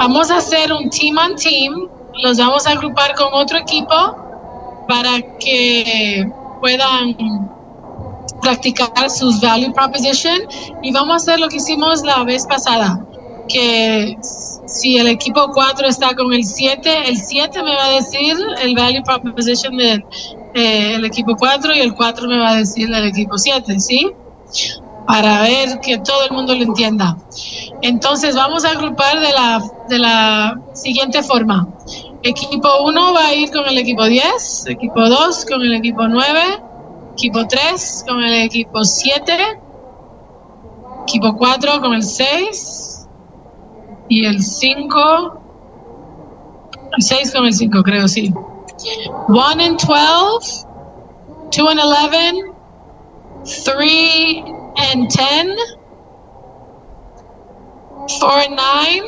Vamos a hacer un team on team, los vamos a agrupar con otro equipo para que puedan practicar sus value proposition y vamos a hacer lo que hicimos la vez pasada, que si el equipo 4 está con el 7 me va a decir el value proposition del equipo 4 y el 4 me va a decir del equipo 7, ¿sí? Para ver que todo el mundo lo entienda. Entonces vamos a agrupar de la siguiente forma. Equipo 1 va a ir con el equipo 10, equipo 2 con el equipo 9, equipo 3 con el equipo 7, equipo 4 con el 6 y el 5, el 6 con el 5 creo, sí. 1 and 12, 2 and 11, 3 and 10, 4 and 9,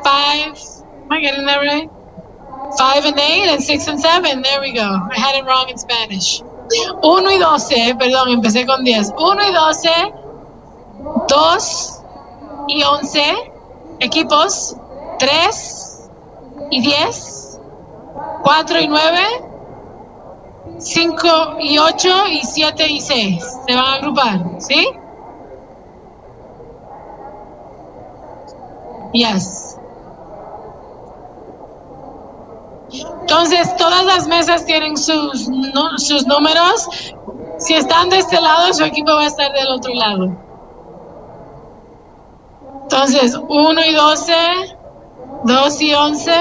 5, am I getting that right? 5 and 8, and 6 and 7, there we go. I had it wrong in Spanish. 1 y 12, perdón, empecé con 10. 1 y 12, 2 y 11, equipos, 3 y 10, 4 y 9, 5 y 8 y 7 y 6. Se van a agrupar, ¿sí? Yes. Entonces, todas las mesas tienen sus números. Si están de este lado, su equipo va a estar del otro lado. Entonces, 1 y 12, 2 y 11.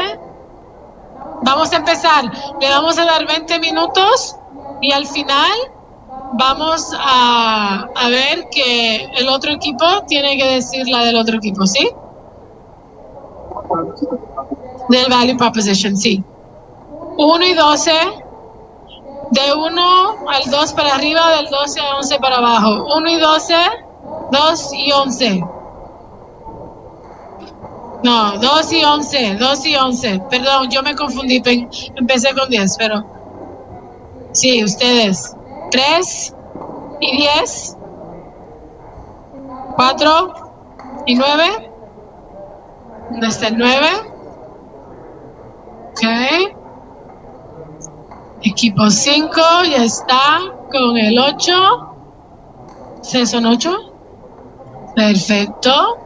Vamos a empezar. Le vamos a dar 20 minutos y al final vamos a ver que el otro equipo tiene que decir la del otro equipo, ¿sí? Del value proposition, sí. 1 y 12, de 1 al 2 para arriba, del 12 al 11 para abajo. 1 y 12, 2 y 11. No, 2 y 11, 2 y 11. Perdón, yo me confundí, empecé con 10, pero... Sí, ustedes. 3 y 10, 4 y 9. ¿Dónde está el 9? Ok. Equipo 5 ya está con el 8. ¿Ustedes son 8? Perfecto.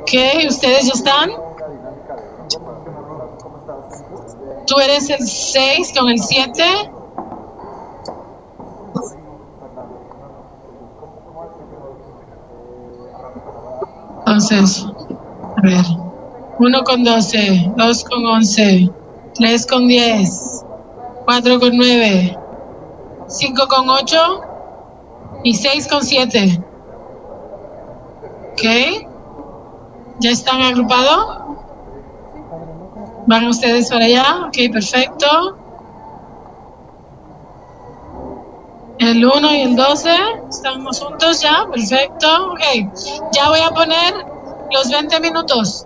Ok, ¿ustedes ya están? Tú eres el 6 con el 7. Entonces, a ver. 1 con 12, 2 con 11, 3 con 10, 4 con 9, 5 con 8 y 6 con 7. Ok. ¿Ya están agrupados? ¿Van ustedes para allá? Ok, perfecto. El 1 y el 12, estamos juntos ya, perfecto. Ok, ya voy a poner los 20 minutos.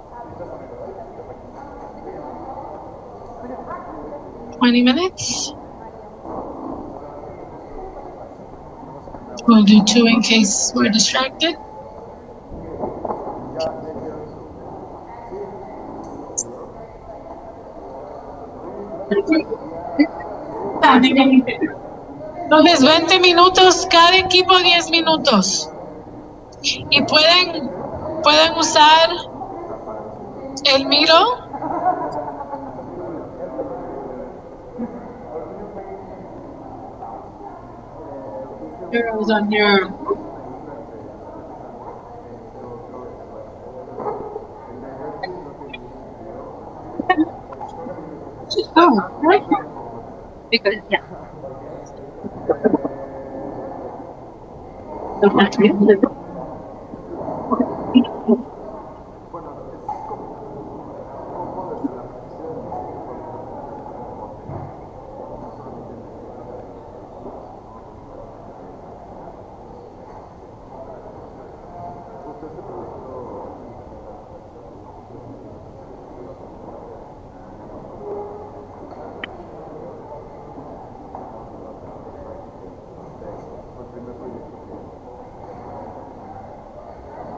20 minutes. We'll do 2 in case we're distracted. Entonces, 20 minutos, cada equipo 10 minutos. Y pueden usar el Miro. Miro's on your... Oh, right. Because, yeah. Don't have to be delivered.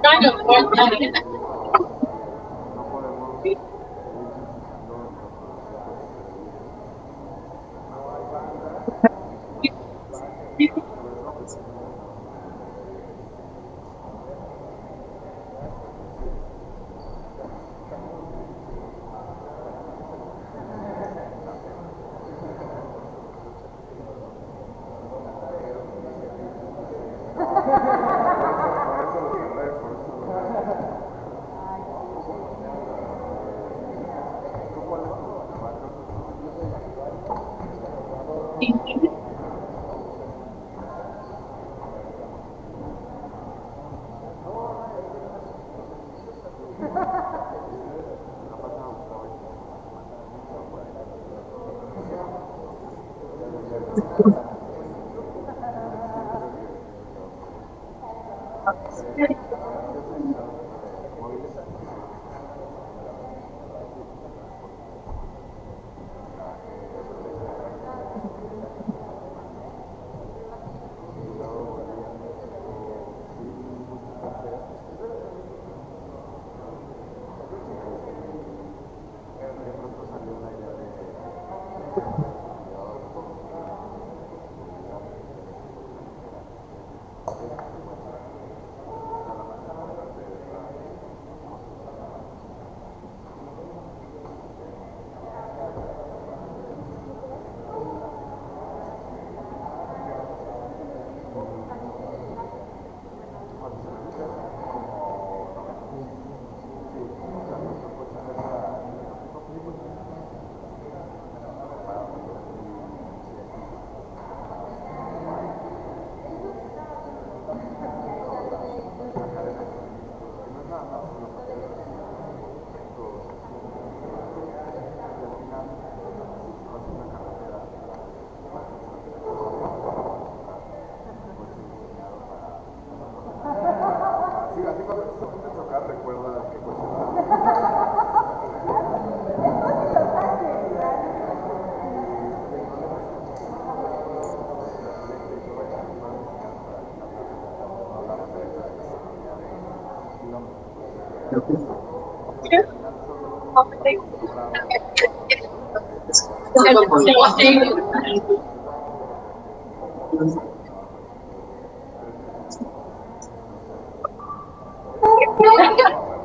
Kind of.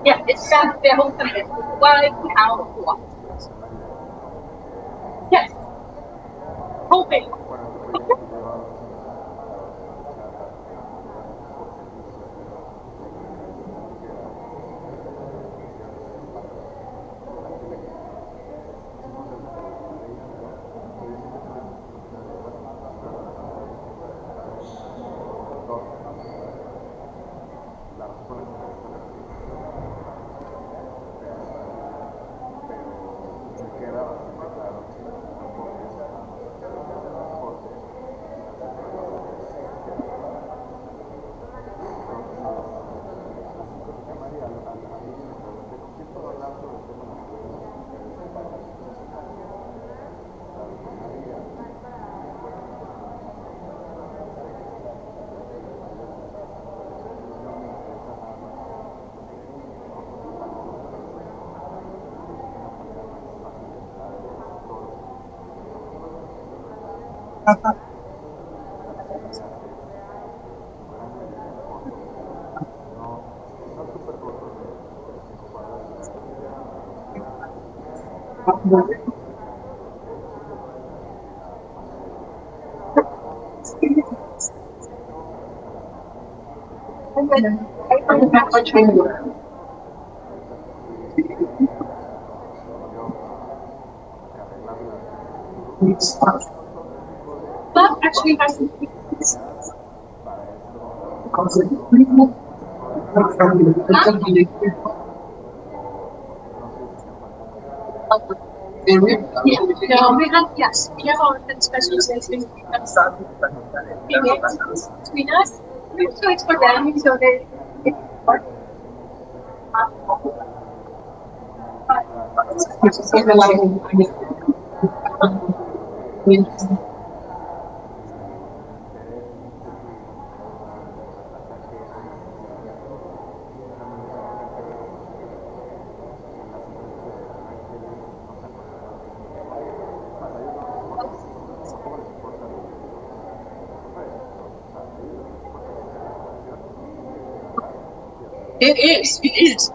Yeah, it's that film. Why how Yes, hoping. But actually has no, we have yes, we have our specialization between us. So it's for them, so they it is. It is.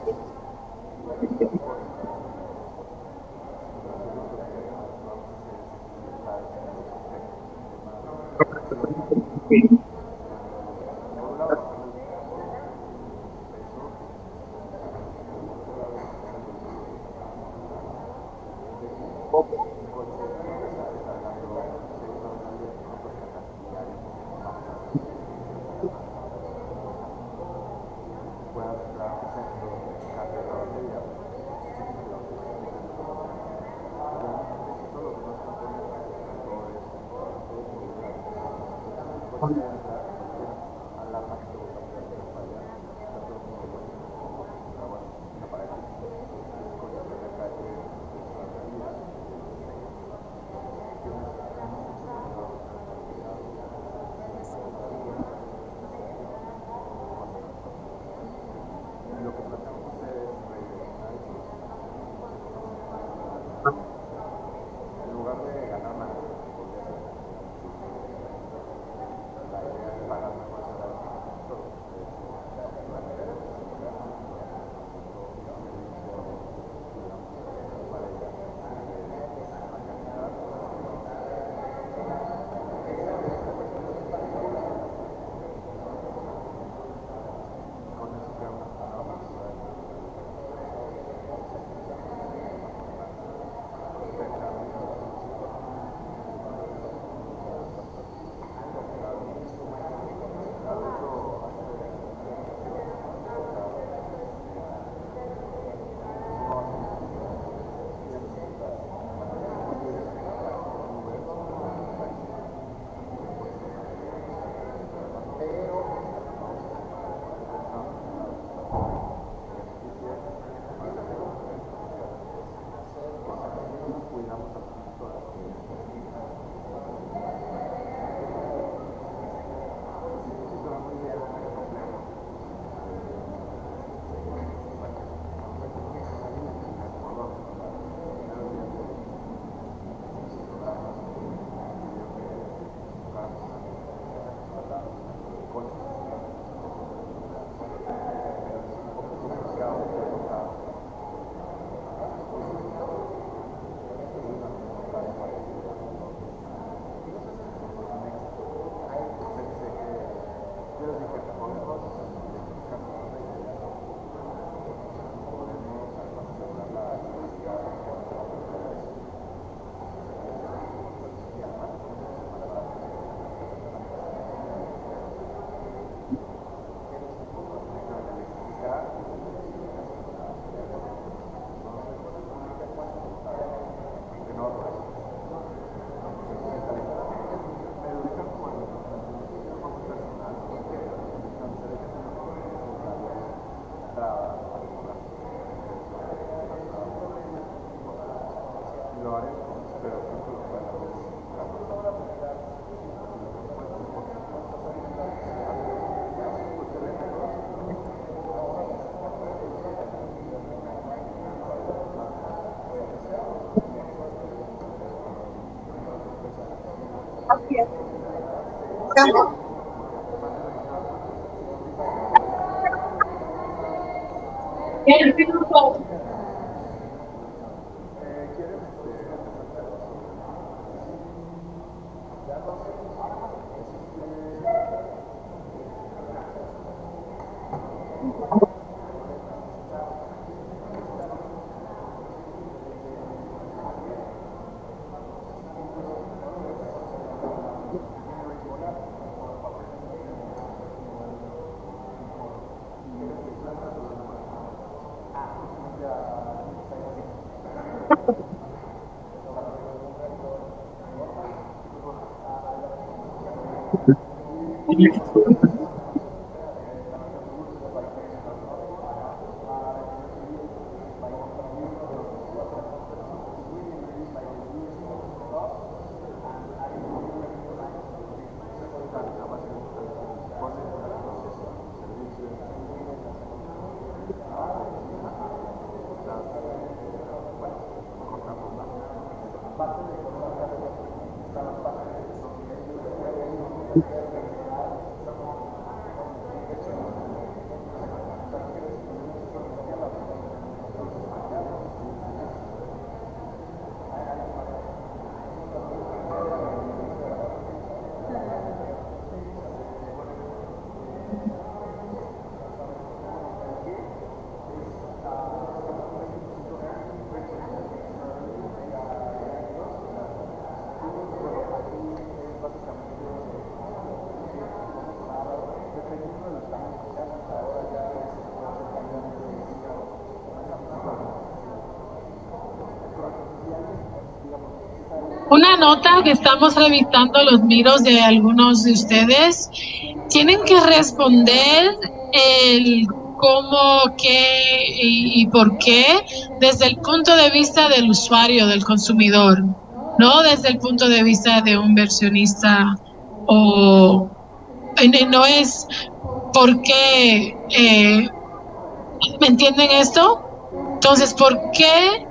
una nota que estamos revisando los miros de algunos de ustedes. Tienen que responder el cómo, qué y por qué desde el punto de vista del usuario, del consumidor, no desde el punto de vista de un inversionista o no es por qué, ¿me entienden esto? Entonces, ¿por qué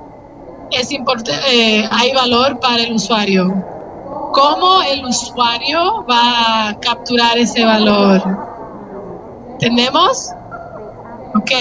es importante, hay valor para el usuario? ¿Cómo el usuario va a capturar ese valor? ¿Entendemos? Ok.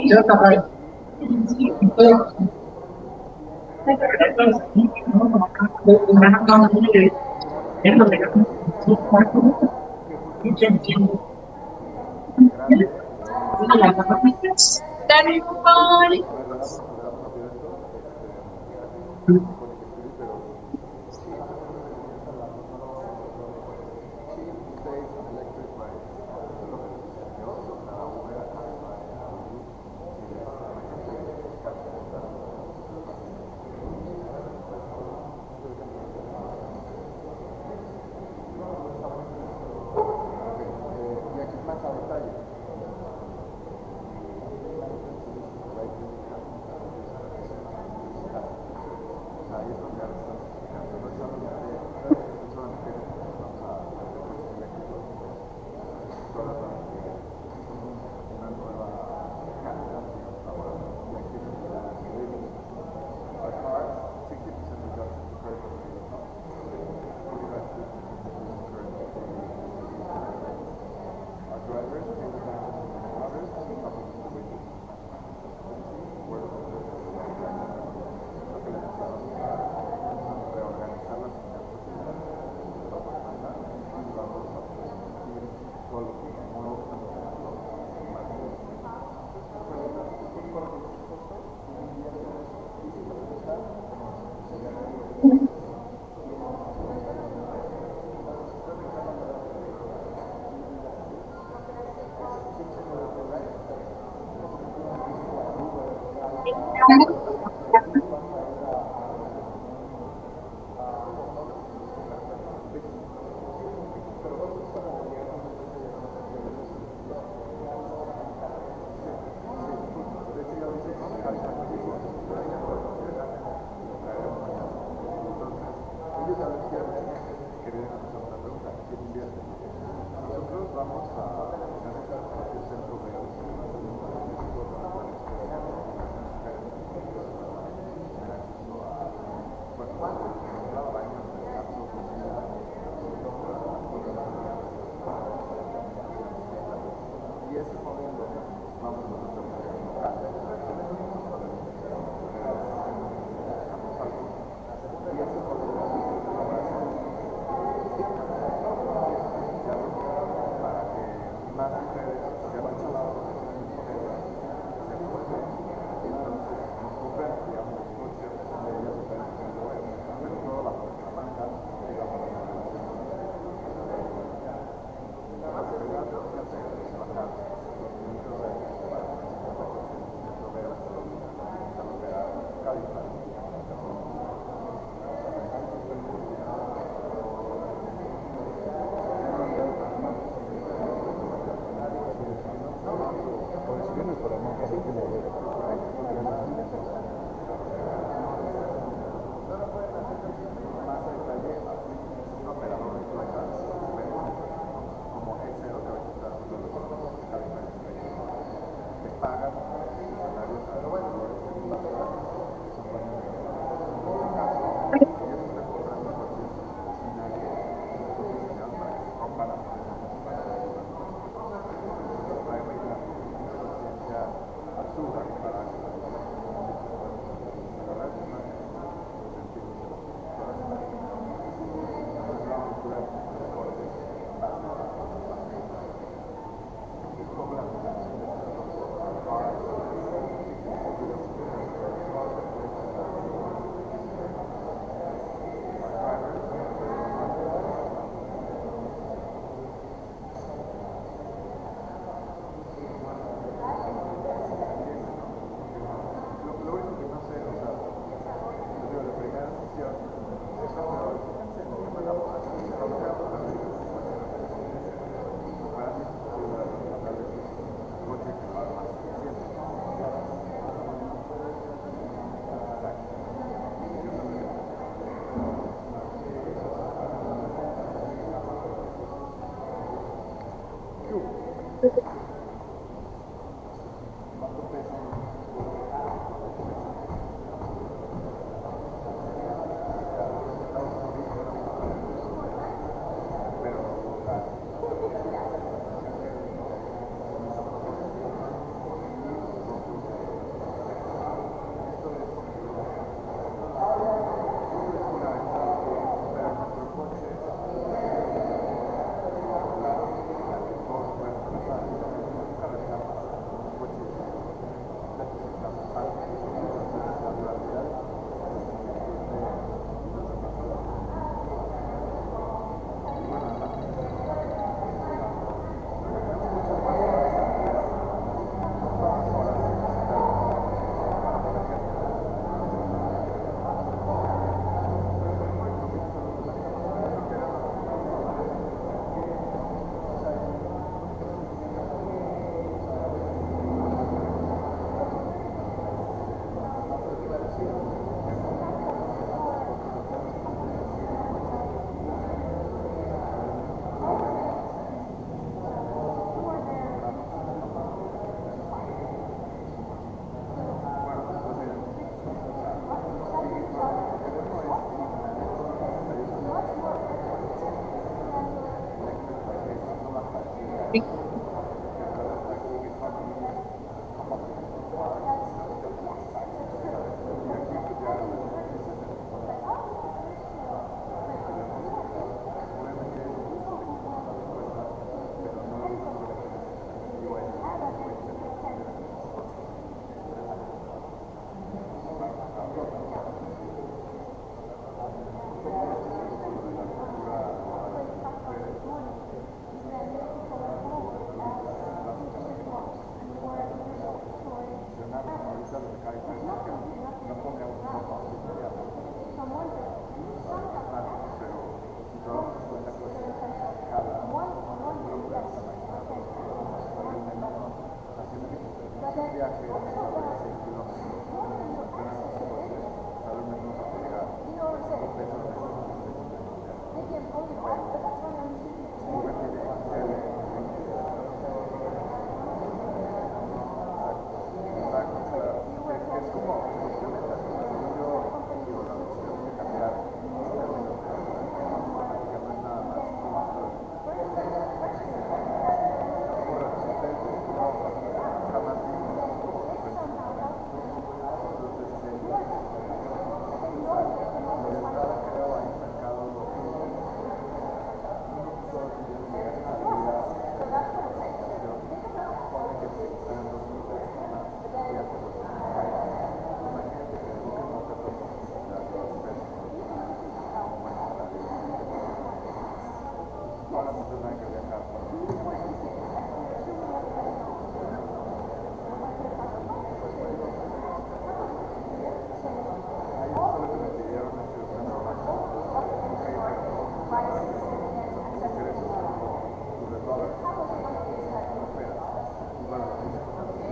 Ya está right.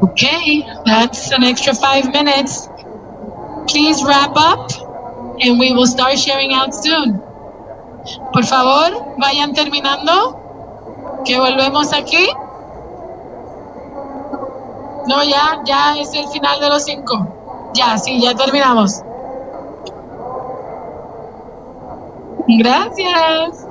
Okay, that's an extra 5 minutes. Please wrap up and we will start sharing out soon. Por favor, vayan terminando, que volvemos aquí. No, ya es el final de los 5. Ya, sí, ya terminamos. Gracias.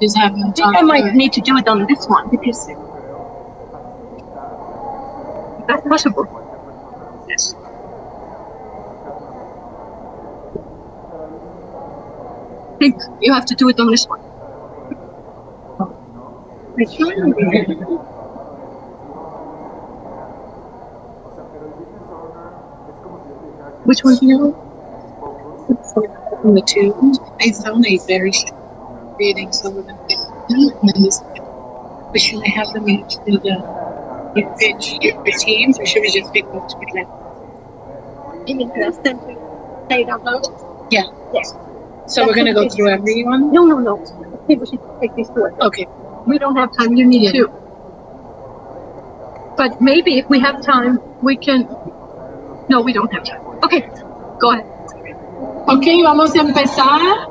Just have them I think I might need to do it on this one because that's possible. Yes. I think you have to do it on this one. Which one? Which one do you know? The two, it's only very reading some of them. But should I have them each do the teams, or should we just pick one to pick them? You mean to ask them to say it out loud? Yeah. Yes. So we're gonna go through everyone? No. I think we should take these two. Okay. We don't have time. You need two. But maybe if we have time, we can. No, we don't have time. Okay, go ahead. Ok, vamos a empezar.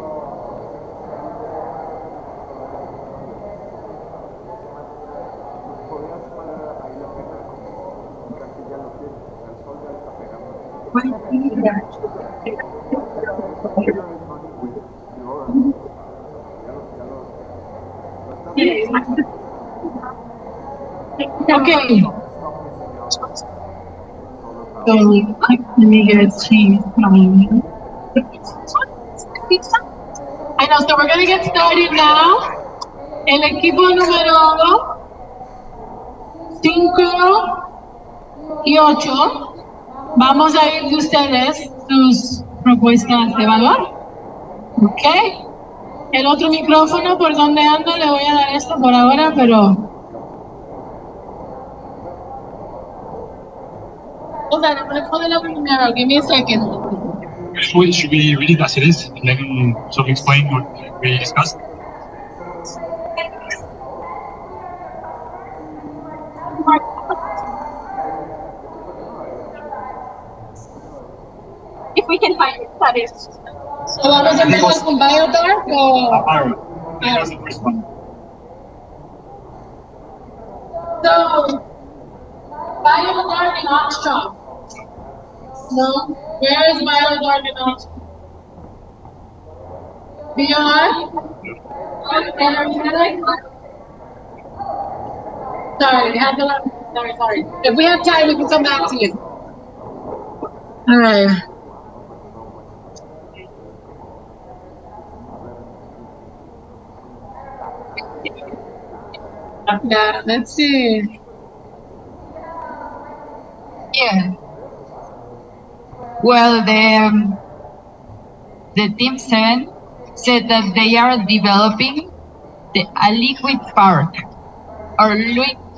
Okay. So, let me get a team. I know, so we're going to get started now. El equipo número 5 y 8. Vamos a ir de ustedes sus propuestas de valor. Ok. El otro micrófono, por donde ando, le voy a dar esto por ahora, pero... Hold on, I'm going to pull it up in the mirror. Give me a second. Should we read it as it is and then so we explain what we discussed? If we can find it, that is. So vamos a empezar con BioDark o... Aaron. That was the first one. So, BioDark and Armstrong. No? Where is BioDark and Armstrong? BioDark? Sorry, we have to... Sorry. If we have time, we can come back to you. All right. Yeah, let's see. Yeah. Well, the Team 7 said that they are developing a liquid park or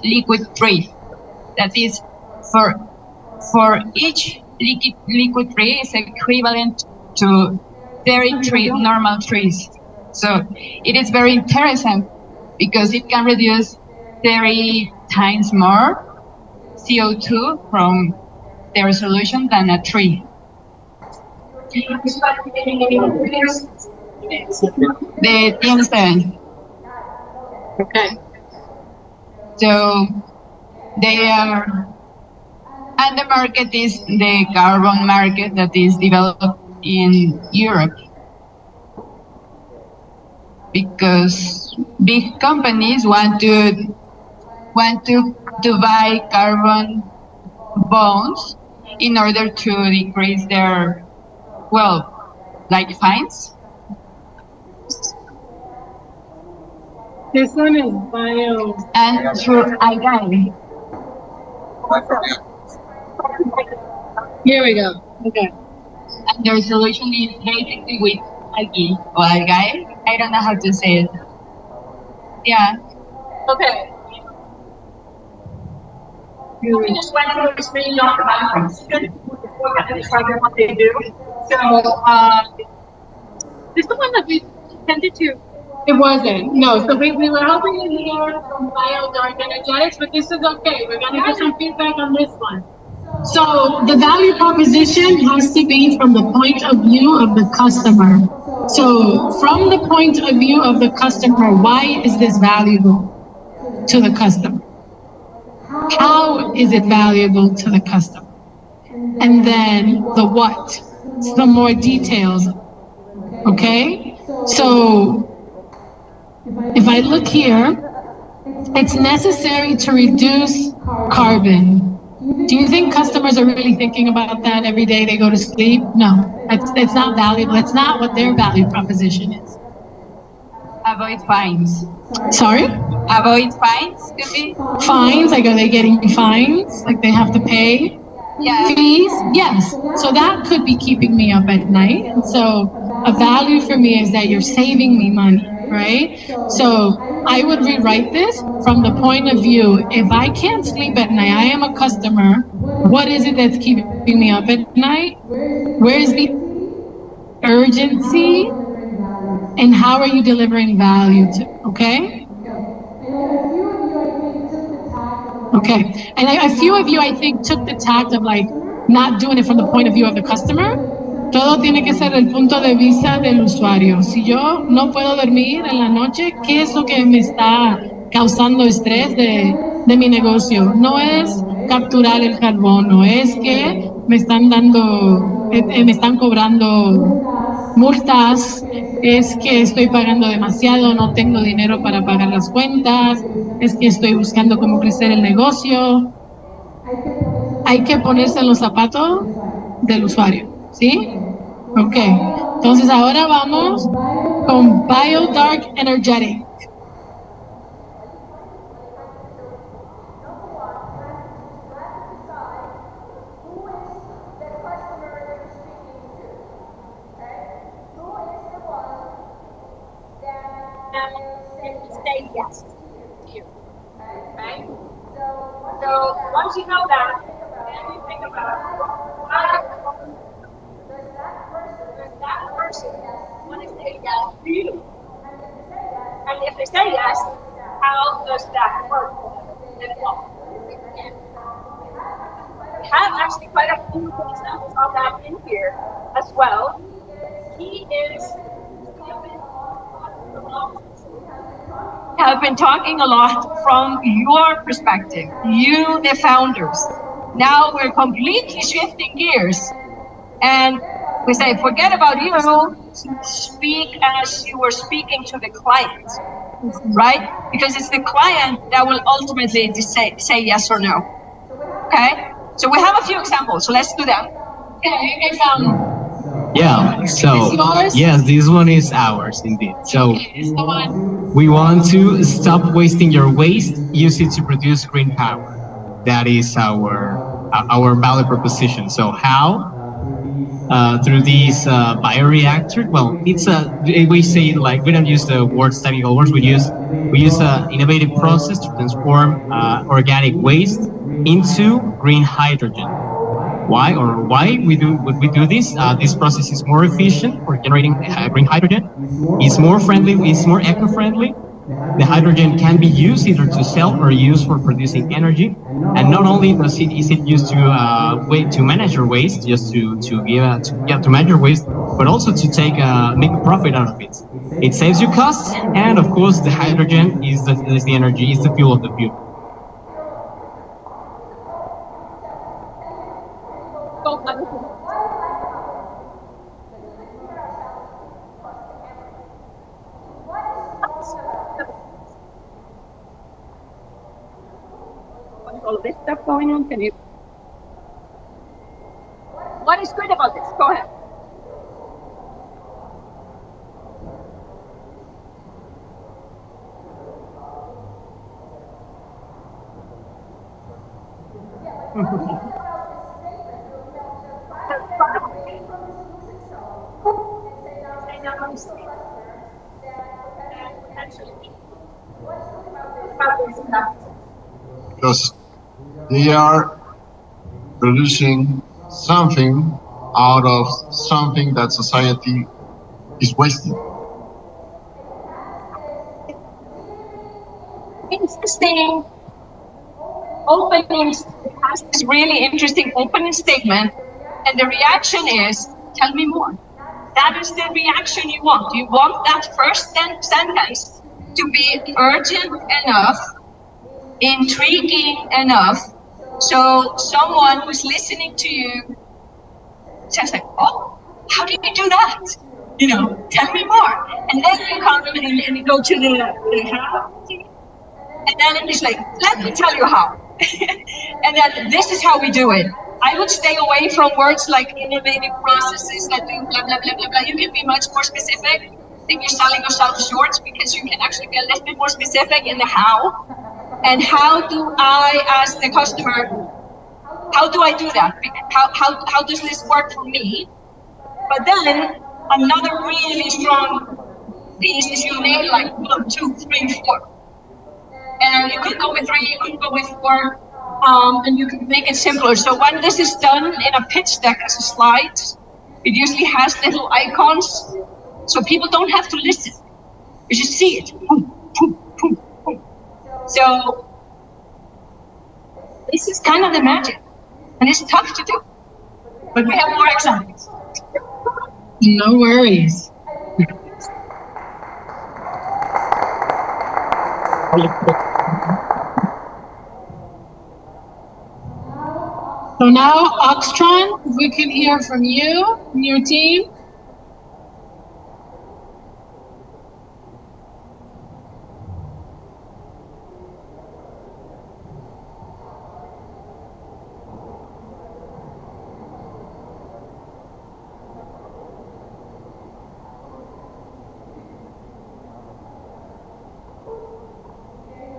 liquid tree. That is, for each liquid tree is equivalent to 30 normal trees. So it is very interesting because it can reduce 30 times more CO2 from their solution than a tree. The TM7. Okay. So they are, and the market is the carbon market that is developed in Europe, because big companies want to buy carbon bonds in order to decrease their, like fines. This one is bio. And through algae. Here we go. Okay. And their solution is basically with algae or algae. I don't know how to say it. Yeah. Okay. We just went through this meeting on the background. We're going to describe what they do. So, this is the one that we tended to. It wasn't. No. So we were hoping to hear from BioDark Energetics, but this is okay. We're going to get some feedback on this one. So the value proposition has to be from the point of view of the customer. So from the point of view of the customer, why is this valuable to the customer? How is it valuable to the customer? And then the what, some more details. Okay? So if I look here, it's necessary to reduce carbon. Do you think customers are really thinking about that every day they go to sleep? No, it's not valuable. It's not what their value proposition is. Avoid fines. Sorry? Avoid fines could be? Fines, like are they getting fines? Like they have to pay Yeah. fees? Yes. So that could be keeping me up at night. And so a value for me is that you're saving me money, right? So I would rewrite this from the point of view, if I can't sleep at night, I am a customer, what is it that's keeping me up at night? Where is the urgency? And how are you delivering value to, okay? Okay, and a few of you, I think, took the tact of like not doing it from the point of view of the customer. Todo tiene que ser el punto de vista del usuario. Si yo no puedo dormir en la noche, ¿qué es lo que me está causando estrés de mi negocio? No es capturar el carbono, es que me están cobrando multas, es que estoy pagando demasiado, no tengo dinero para pagar las cuentas, es que estoy buscando cómo crecer el negocio. Hay que ponerse en los zapatos del usuario, ¿sí? Ok, entonces ahora vamos con BioDark Energetic. Say yes to you. Okay? So once you know that, then you think about does that person want to say yes to you? And if they say yes, how does that work? We have actually quite a few examples of that in here as well. He is have been talking a lot from your perspective, you, the founders. Now we're completely shifting gears and we say, forget about you, speak as you were speaking to the client, right? Because it's the client that will ultimately say yes or no. Okay? So we have a few examples, so let's do them. Okay, I found Yeah, so Is yours? yes, this one is ours indeed. So it's the one. we want to stop wasting your waste, use it to produce green power. That is our value proposition. So how? Through this bioreactor. Well, it's we say it like we don't use the words, technical words. We use an innovative process to transform organic waste into green hydrogen. Why would we do this? This process is more efficient for generating green hydrogen. It's more friendly. It's more eco-friendly, The hydrogen can be used either to sell or used for producing energy. And not only is it used to manage your waste, just to manage your waste, but also to make a profit out of it. It saves you costs, and of course, the hydrogen is the energy, is the fuel of the fuel. All this stuff going on, can you? What is good about this? Go ahead. Because they are producing something out of something that society is wasting. Interesting opening, has this really interesting opening statement, and the reaction is, tell me more. That is the reaction you want. You want that first sentence to be urgent enough, intriguing enough, so someone who's listening to you says like, oh, how do you do that? You know, tell me more. And then you come and you go to the how, and then it's like, let me tell you how. And then this is how we do it. I would stay away from words like innovative processes that do blah, blah, blah, blah, blah. You can be much more specific. I think you're selling yourself short because you can actually be a little bit more specific in the how. And how do I, as the customer, how do I do that? How does this work for me? But then another really strong piece is you name like 1, 2, 3, 4. And you could go with 3, you could go with 4, and you can make it simpler. So when this is done in a pitch deck as a slide, it usually has little icons, so people don't have to listen. You just see it. Boom, boom, boom, boom. So this is kind of the magic, and it's tough to do, but we have more examples. No worries. So now, Oxtron, we can hear from you and your team.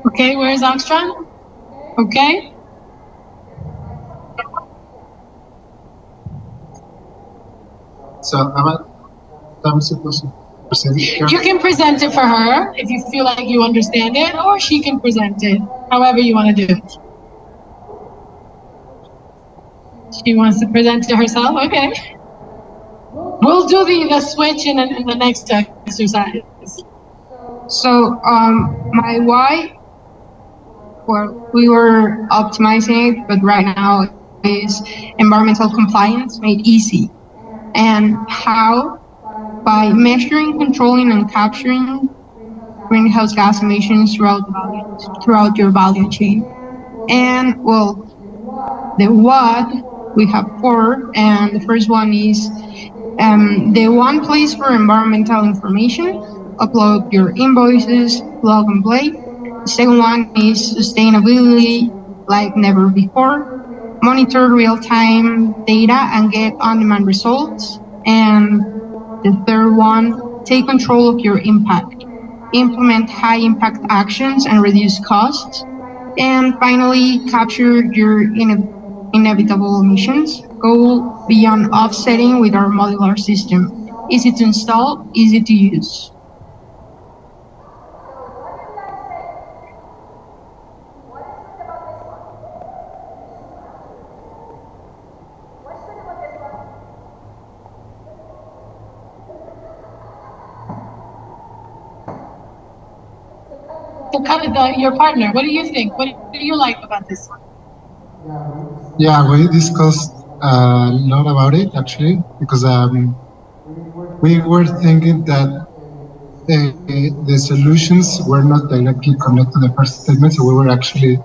Okay, where's Oxtron? Okay. So I'm supposed to present it? You can present it for her if you feel like you understand it, or she can present it, however you want to do it. She wants to present it herself? Okay. We'll do the switch in the next exercise. So my why, well, we were optimizing it, but right now is environmental compliance made easy. And how? By measuring, controlling, and capturing greenhouse gas emissions throughout your value chain. And well, the what, we have 4, and the first one is the one place for environmental information. Upload your invoices, plug and play. The second one is sustainability like never before. Monitor real-time data and get on-demand results. And the third one, take control of your impact. Implement high-impact actions and reduce costs. And finally, capture your inevitable emissions. Go beyond offsetting with our modular system. Easy to install, easy to use. your partner? What do you think? What do you like about this one? Yeah, we discussed a lot about it actually, because we were thinking that the solutions were not directly connected to the first statement, so we were actually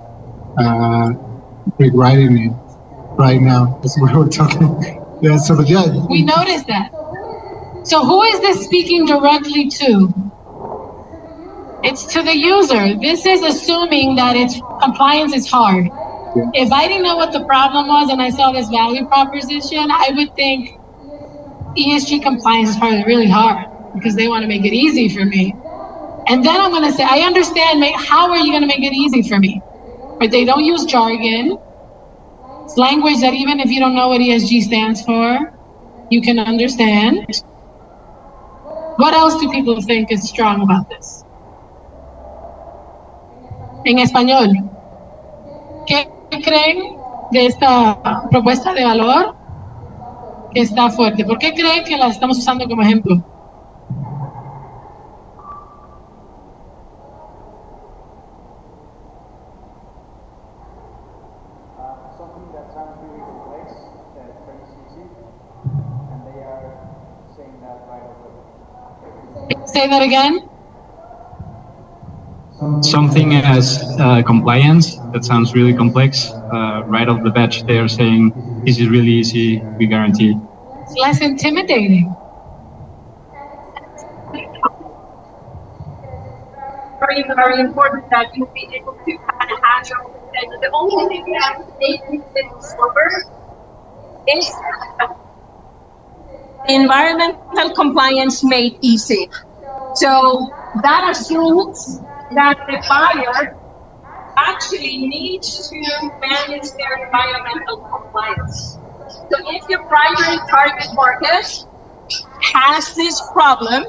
rewriting it right now as we were talking. Yeah, so but yeah. We noticed that. So who is this speaking directly to? It's to the user. This is assuming that compliance is hard. Yeah. If I didn't know what the problem was and I saw this value proposition, I would think ESG compliance is probably really hard because they want to make it easy for me. And then I'm going to say, I understand, how are you going to make it easy for me? But they don't use jargon. It's language that even if you don't know what ESG stands for, you can understand. What else do people think is strong about this? En español, ¿qué creen de esta propuesta de valor que está fuerte? ¿Por qué creen que la estamos usando como ejemplo? Something that sounds really complex, that brings easy, and they are saying that right away. Say that again. Something as compliance that sounds really complex. Right off the bat, they are saying this is really easy. We guarantee. It's less intimidating. Very, very important that you be able to kind of handle. And the only thing you have to make this slower is environmental compliance made easy. So that assumes that the buyer actually needs to manage their environmental compliance. So if your primary target market has this problem,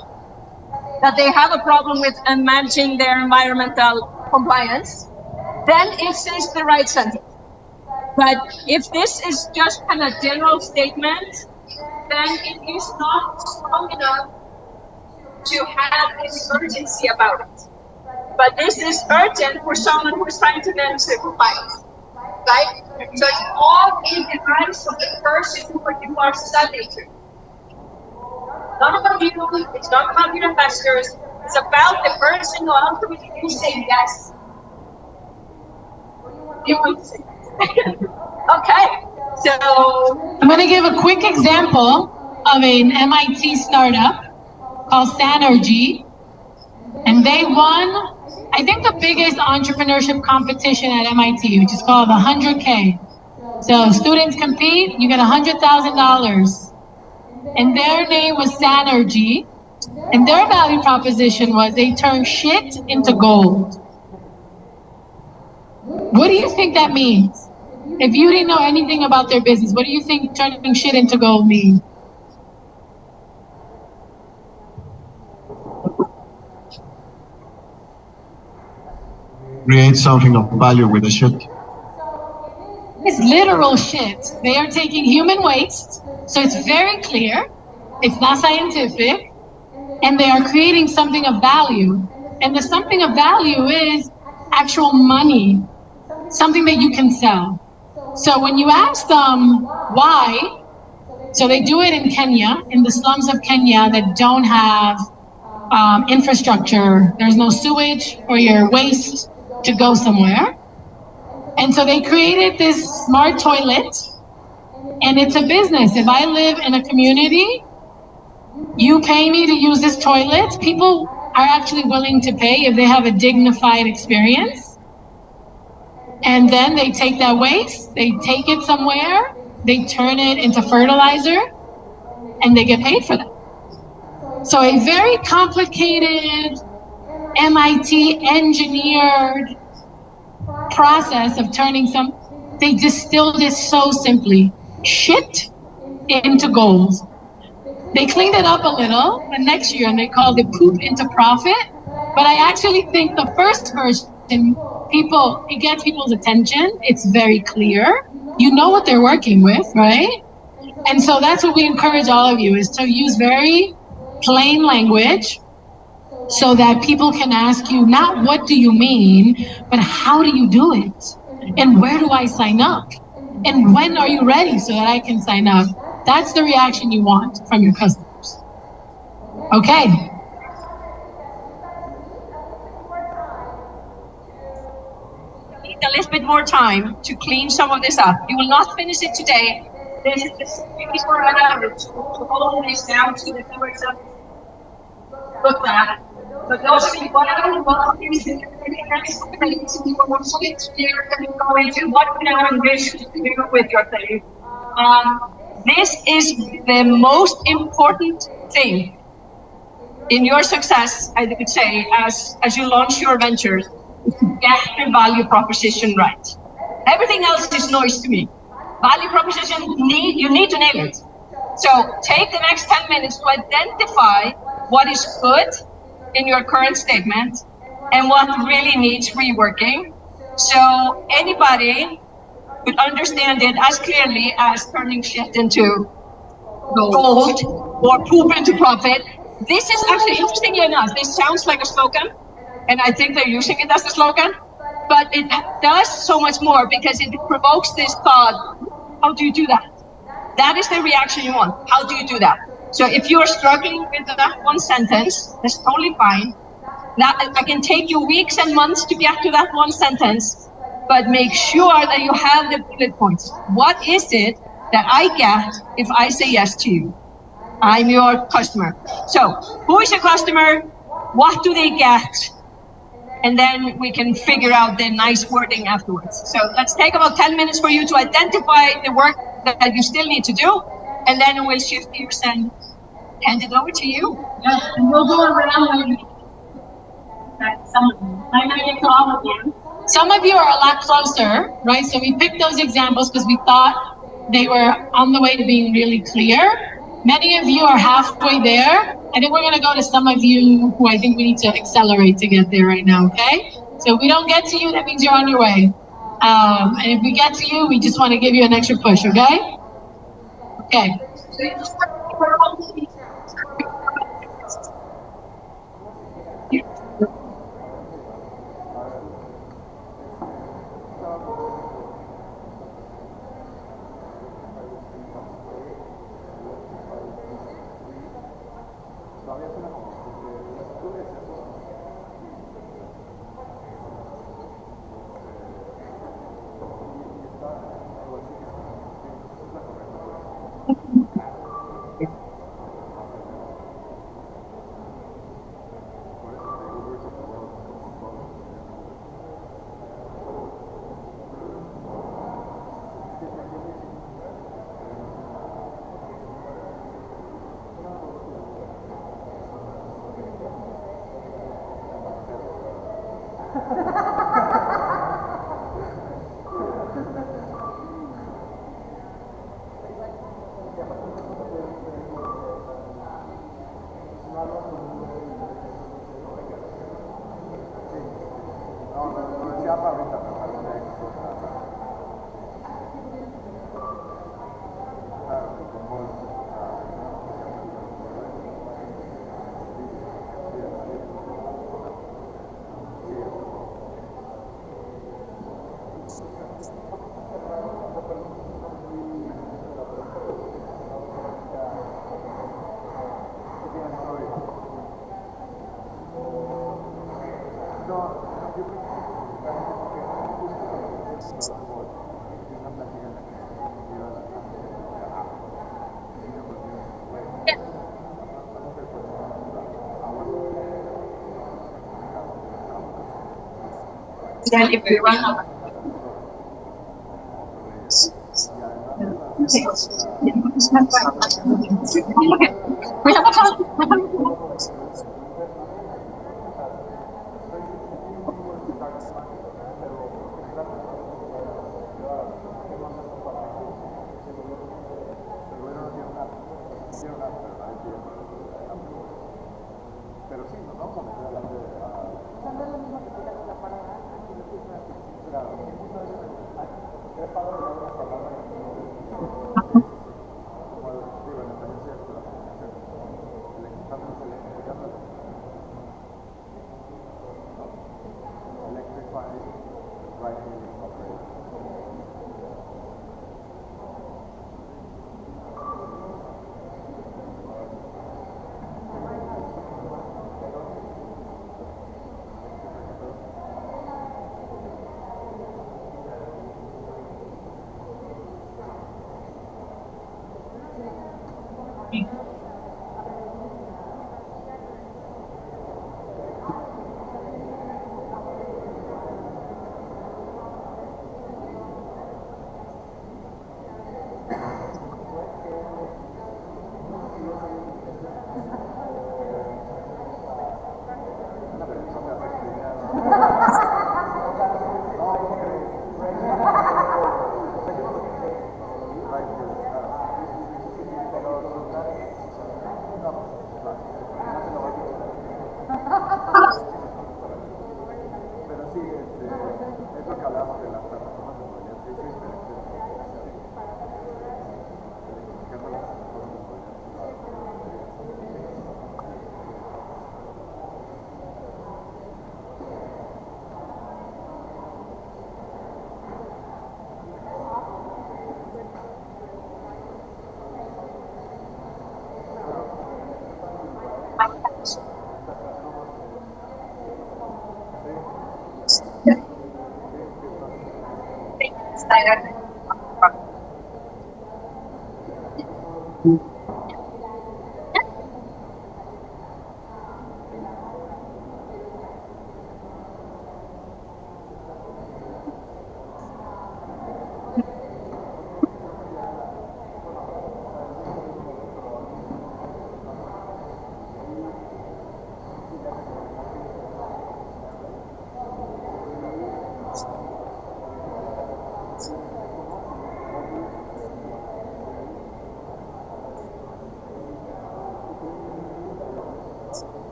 that they have a problem with managing their environmental compliance, then it says the right sentence. But if this is just kind of general statement, then it is not strong enough to have this urgency about it. But this is urgent for someone who is trying to manage their compliance, right? So it's all in the hands of the person who you are selling to. Not about you, it's not about your investors, it's about the person who ultimately you say yes. You want to say yes. Okay, so I'm going to give a quick example of an MIT startup called Sanergy, and they won, I think, the biggest entrepreneurship competition at MIT, which is called the 100K. So students compete, you get $100,000. And their name was Sanergy, and their value proposition was they turn shit into gold. What do you think that means? If you didn't know anything about their business, what do you think turning shit into gold means? Create something of value with the shit. It's literal shit. They are taking human waste, so it's very clear, it's not scientific, and they are creating something of value. And the something of value is actual money, something that you can sell. So when you ask them why, so they do it in Kenya, in the slums of Kenya that don't have infrastructure. There's no sewage or your waste to go somewhere. And so they created this smart toilet, and it's a business. If I live in a community, you pay me to use this toilet. People are actually willing to pay if they have a dignified experience. And then they take that waste, they take it somewhere, they turn it into fertilizer, and they get paid for that. So a very complicated, MIT engineered process of turning they distilled it so simply, shit into gold. They cleaned it up a little the next year and they called it poop into profit. But I actually think the first version, it gets people's attention. It's very clear. You know what they're working with, right? And so that's what we encourage all of you, is to use very plain language so that people can ask you not what do you mean, but how do you do it? And where do I sign up? And when are you ready so that I can sign up? That's the reaction you want from your customers. Okay. Need a little bit more time to clean some of this up. You will not finish it today. This is 24 hours to hold this down to the keywords of look at. But those of you what I would love is to go into what you now envision to do with your thing. This is the most important thing in your success, I would say, as you launch your ventures, is to get the value proposition right. Everything else is noise to me. Value proposition, you need to nail it. So take the next 10 minutes to identify what is good in your current statement and what really needs reworking. So anybody could understand it as clearly as turning shit into gold or poop into profit. This is actually, interestingly enough, this sounds like a slogan, and I think they're using it as a slogan, but it does so much more because it provokes this thought, how do you do that? That is the reaction you want. How do you do that? So if you're struggling with that one sentence, that's totally fine. That I can take you weeks and months to get to that one sentence, but make sure that you have the bullet points. What is it that I get if I say yes to you? I'm your customer. So who is your customer? What do they get? And then we can figure out the nice wording afterwards. So let's take about 10 minutes for you to identify the work that you still need to do, and then we'll shift gears and hand it over to you. Yes, and we'll go around Some of you are a lot closer, right? So we picked those examples because we thought they were on the way to being really clear. Many of you are halfway there. I think we're going to go to some of you who I think we need to accelerate to get there right now, okay? So if we don't get to you, that means you're on your way. And if we get to you, we just want to give you an extra push, okay? Okay. Then if we run out. Okay. We have a time.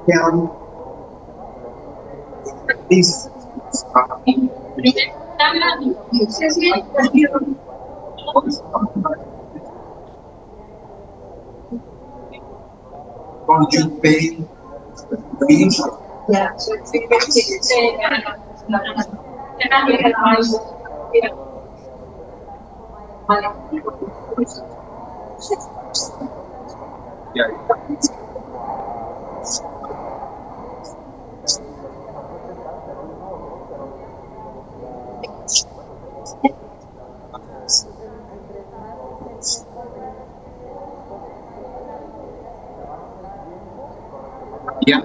Yeah. This. Don't you pay fees? Yeah. So Yeah. Yeah.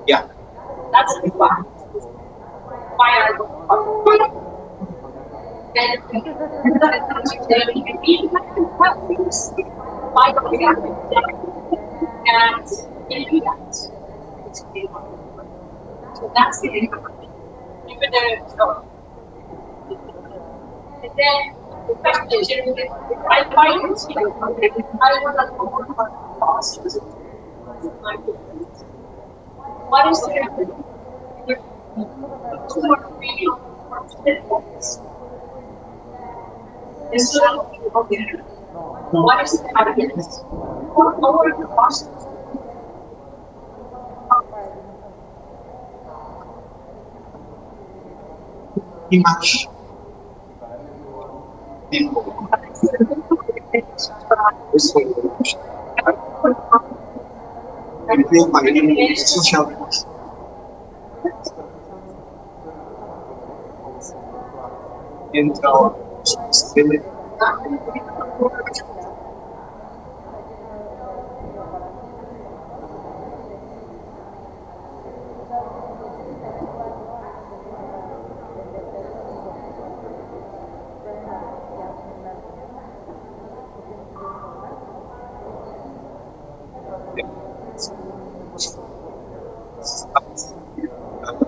Yeah. that's the why. Why are why don't we have and they do that? So that's the even though and then the question is, I find it, I want to go more cost. What is the difference? Two or three this is okay. What is the evidence? Or lower the cost? Much people. This way. Improve my social. Intel stability.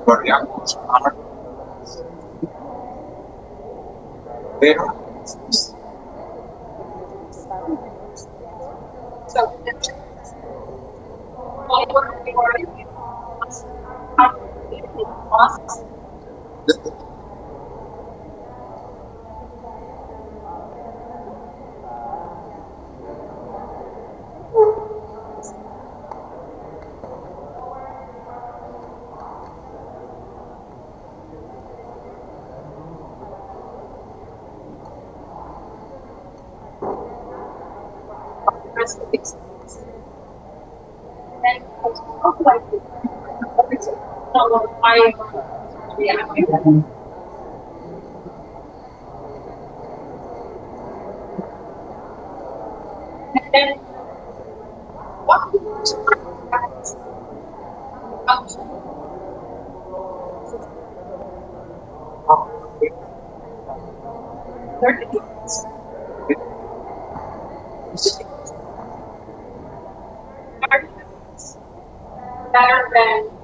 Variables are there. Better than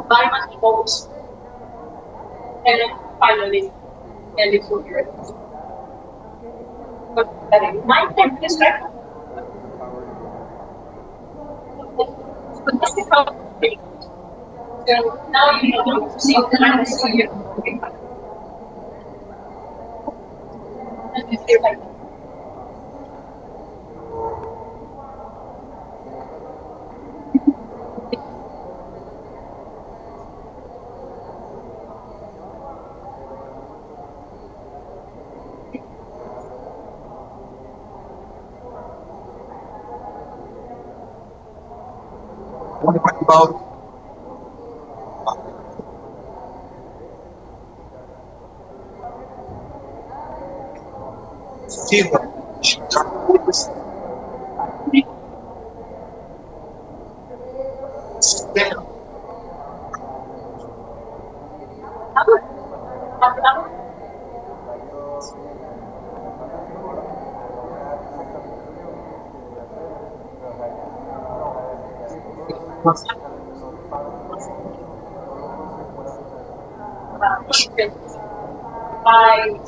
diamond bolts, and then finally, and it's here. But that is my time this record. So now you know, see the line is here. And if they're like, what about silver? by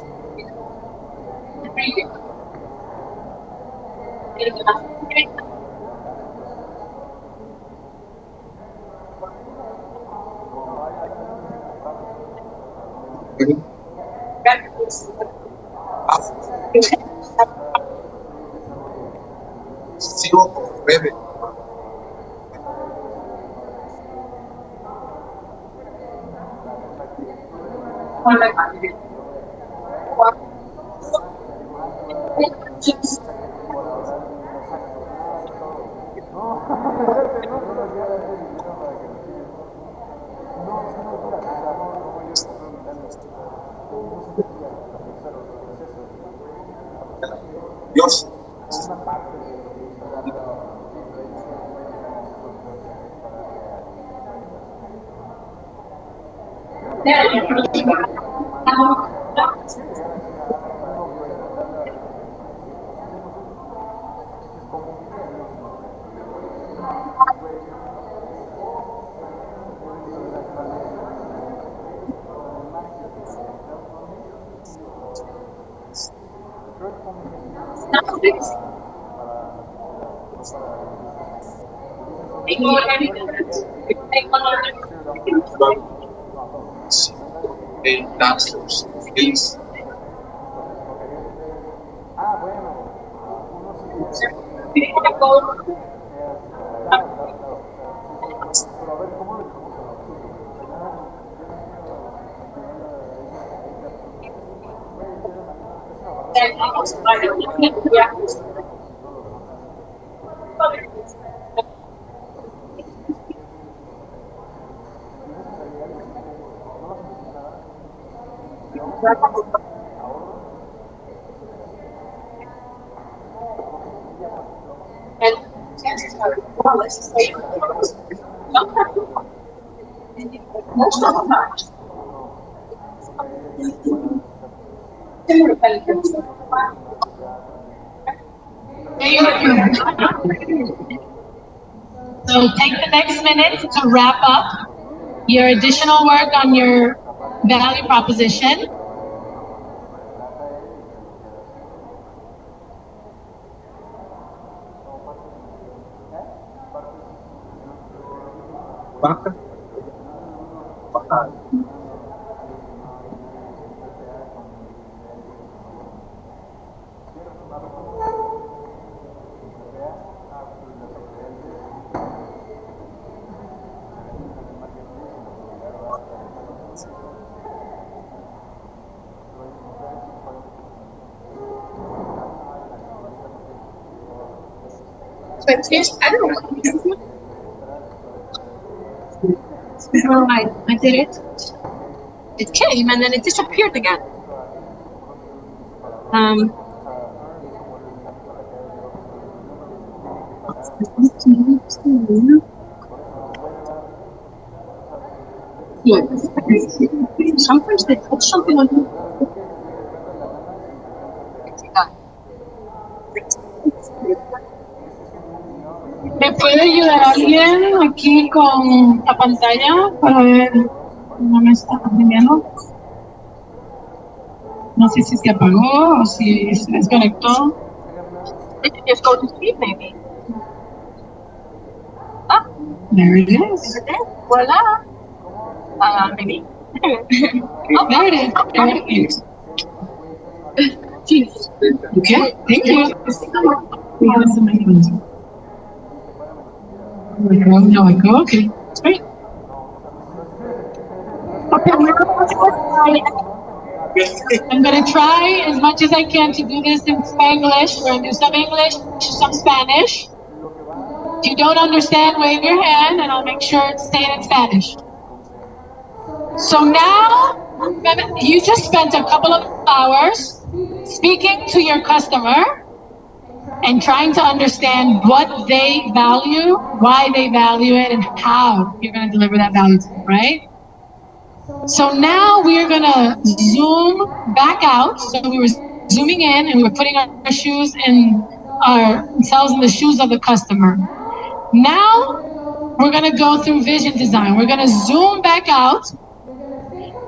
reading. Zero revenue. Dios. Dancers, please. So take the next minute to wrap up your additional work on your value proposition. But here's, I don't know. So I did it. It came and then it disappeared again. Yeah. Sometimes they put something on you. ¿Me puede ayudar alguien aquí con la pantalla para ver? No me está aprendiendo. No sé si se apagó o si se desconectó. Just go to sleep, maybe. Ah, there it is. Is it there? Voila. Maybe. Oh, there it is. There it is. Cheers. Okay, thank you. No, I go. Okay, great. I'm going to try as much as I can to do this in Spanglish. We're going to do some English, some Spanish. If you don't understand, wave your hand and I'll make sure it's staying in Spanish. So now, you just spent a couple of hours speaking to your customer and trying to understand what they value, why they value it, and how you're going to deliver that value to them, right? So now we are going to zoom back out. So we were zooming in and we were putting our shoes in ourselves in the shoes of the customer. Now we're going to go through vision design. We're going to zoom back out.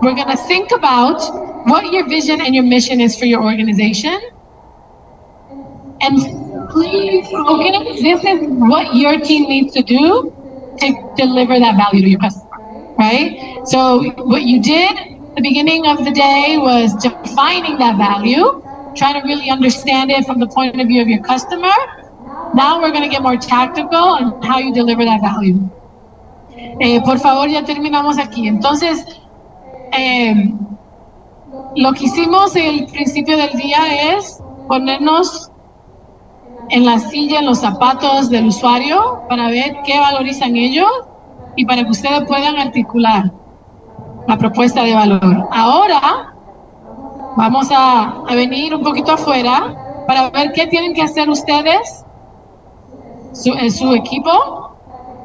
We're going to think about what your vision and your mission is for your organization. And please, okay, this is what your team needs to do to deliver that value to your customer, right? So what you did at the beginning of the day was defining that value, trying to really understand it from the point of view of your customer. Now we're going to get more tactical on how you deliver that value. Por favor, ya terminamos aquí. Entonces, lo que hicimos en el principio del día es ponernos en la silla, en los zapatos del usuario para ver qué valorizan ellos y para que ustedes puedan articular la propuesta de valor. Ahora vamos a venir un poquito afuera para ver qué tienen que hacer ustedes, su equipo,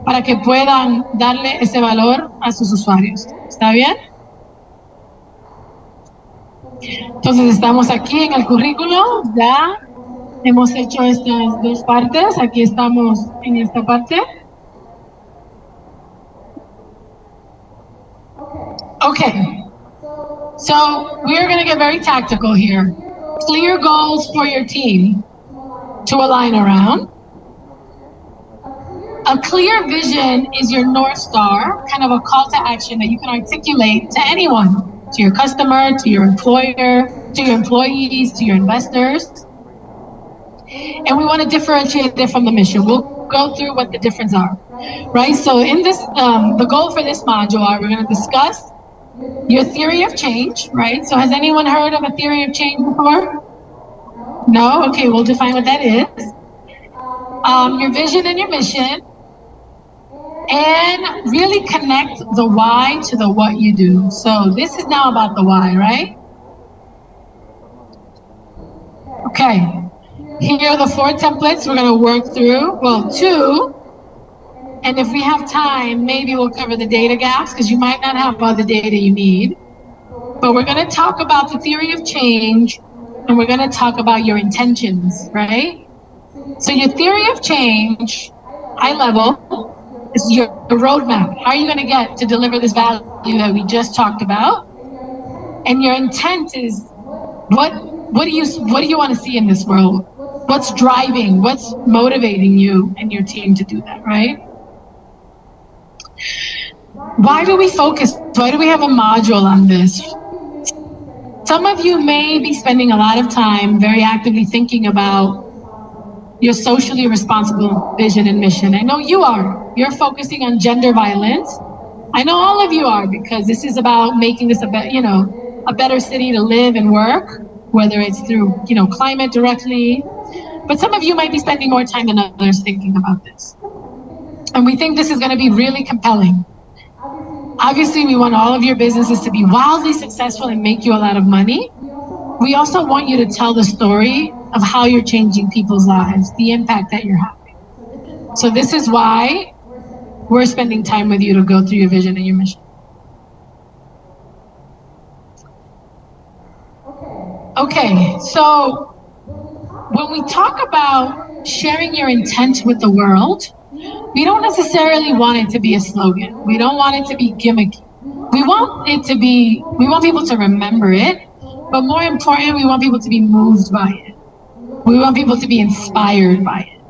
para que puedan darle ese valor a sus usuarios. ¿Está bien? Entonces estamos aquí en el currículo, ya hemos hecho estas dos partes, aquí estamos en esta parte. Okay, so we're going to get very tactical here. Clear goals for your team to align around. A clear vision is your North Star, kind of a call to action that you can articulate to anyone, to your customer, to your employer, to your employees, to your investors. And we want to differentiate it from the mission. We'll go through what the difference are, right? So in this, the goal for this module are, we're going to discuss your theory of change, right? So has anyone heard of a theory of change before? No? Okay, we'll define what that is. Your vision and your mission, and really connect the why to the what you do. So this is now about the why, right? Okay, here are the 4 templates we're going to work through. Well, 2, and if we have time, maybe we'll cover the data gaps, because you might not have all the data you need. But we're going to talk about the theory of change, and we're going to talk about your intentions, right? So your theory of change, high level, is your roadmap. How are you going to get to deliver this value that we just talked about? And your intent is, what do you want to see in this world? What's driving? What's motivating you and your team to do that, right? Why do we focus? Why do we have a module on this? Some of you may be spending a lot of time very actively thinking about your socially responsible vision and mission. I know you are. You're focusing on gender violence. I know all of you are, because this is about making this a better city to live and work, whether it's through, climate directly. But some of you might be spending more time than others thinking about this. And we think this is going to be really compelling. Obviously, we want all of your businesses to be wildly successful and make you a lot of money. We also want you to tell the story of how you're changing people's lives, the impact that you're having. So this is why we're spending time with you to go through your vision and your mission. Okay, so when we talk about sharing your intent with the world, we don't necessarily want it to be a slogan. We don't want it to be gimmicky. We want people to remember it, but more important, we want people to be moved by it. We want people to be inspired by it.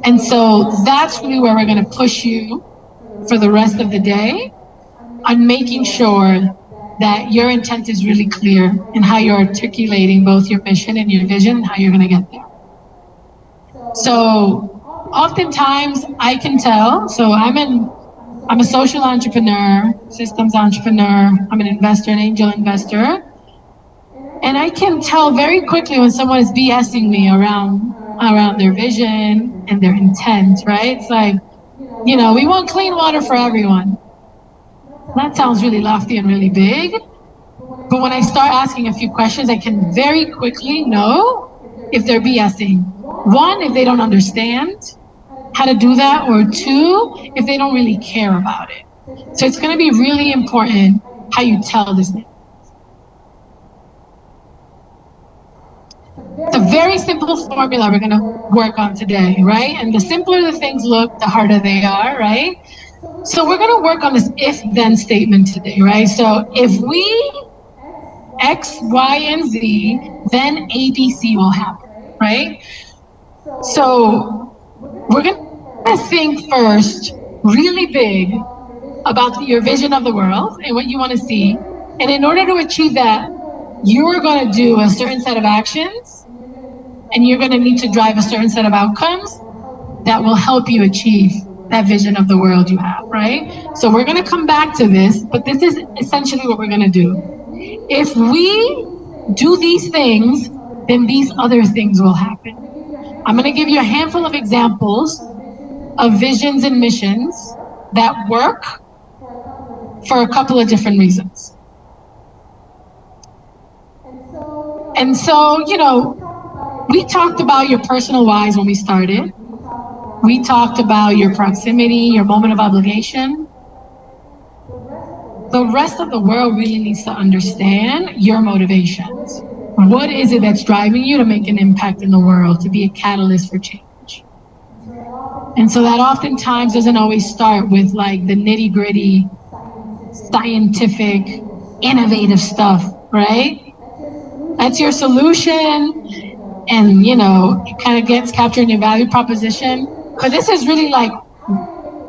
And so that's really where we're going to push you for the rest of the day on making sure that your intent is really clear and how you're articulating both your mission and your vision and how you're going to get there. So oftentimes I can tell, so I'm a social entrepreneur, systems entrepreneur, I'm an investor, an angel investor. And I can tell very quickly when someone is BSing me around their vision and their intent, right? It's like, we want clean water for everyone. That sounds really lofty and really big. But when I start asking a few questions, I can very quickly know if they're BSing. 1, if they don't understand how to do that, or 2, if they don't really care about it. So it's going to be really important how you tell this. It's a very simple formula we're going to work on today, right? And the simpler the things look, the harder they are, right? So we're going to work on this if-then statement today, right? So if we X, Y, and Z, then ABC will happen, right? So we're going to think first really big about your vision of the world and what you want to see. And in order to achieve that, you're going to do a certain set of actions, and you're going to need to drive a certain set of outcomes that will help you achieve that vision of the world you have, right? So we're going to come back to this, but this is essentially what we're going to do. If we do these things, then these other things will happen. I'm going to give you a handful of examples of visions and missions that work for a couple of different reasons. And so, we talked about your personal whys when we started. We talked about your proximity, your moment of obligation. the rest of the world really needs to understand your motivations. What is it that's driving you to make an impact in the world, to be a catalyst for change? And so that oftentimes doesn't always start with like the nitty gritty, scientific, innovative stuff, right? That's your solution, and you know, it kind of gets captured in your value proposition. But this is really like,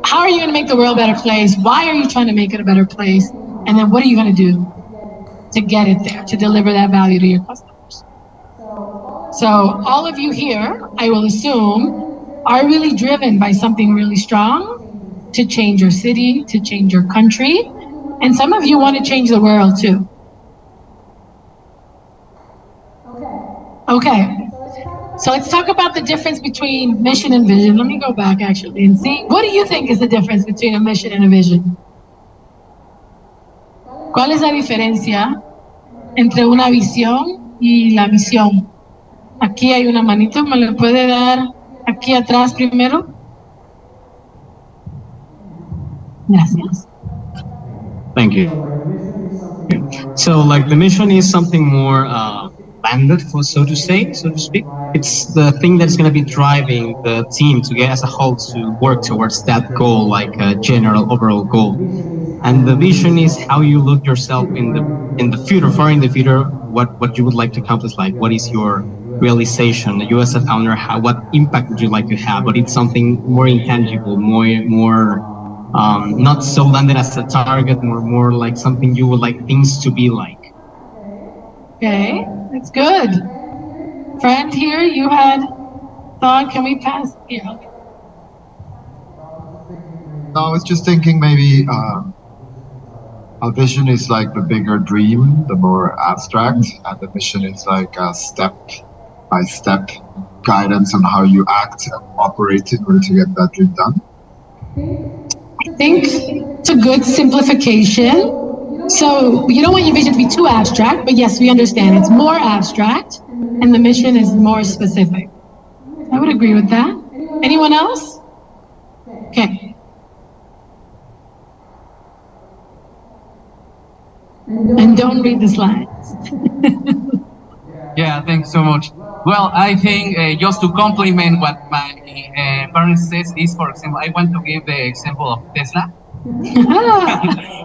how are you going to make the world a better place? Why are you trying to make it a better place? And then what are you going to do to get it there, to deliver that value to your customers? So all of you here, I will assume, are really driven by something really strong to change your city, to change your country. And some of you want to change the world too. Okay. So let's talk about the difference between mission and vision. Let me go back actually and see, what do you think is the difference between a mission and a vision? ¿Cuál es la diferencia entre una visión y la misión? Aquí hay una manito, ¿me lo puede dar aquí atrás primero? Gracias. Thank you. So, like, the mission is something more landed, so to speak. It's the thing that's going to be driving the team to get as a whole to work towards that goal, like a general overall goal. And the vision is how you look yourself in the future, far in the future, what you would like to accomplish, like what is your realization. You as a founder, what impact would you like to have? But it's something more intangible, more not so landed as a target, more like something you would like things to be like. Okay, that's good. Friend here, you had thought, can we pass? Yeah. No, I was just thinking maybe a vision is like the bigger dream, the more abstract, and the mission is like a step-by-step guidance on how you act and operate in order to get that dream done. I think it's a good simplification. So you don't want your vision to be too abstract, but yes, we understand it's more abstract and the mission is more specific. I would agree with that. Anyone else? Okay. And don't read the slides. Yeah, thanks so much. Well, I think just to complement what my parents says is, for example, I want to give the example of Tesla.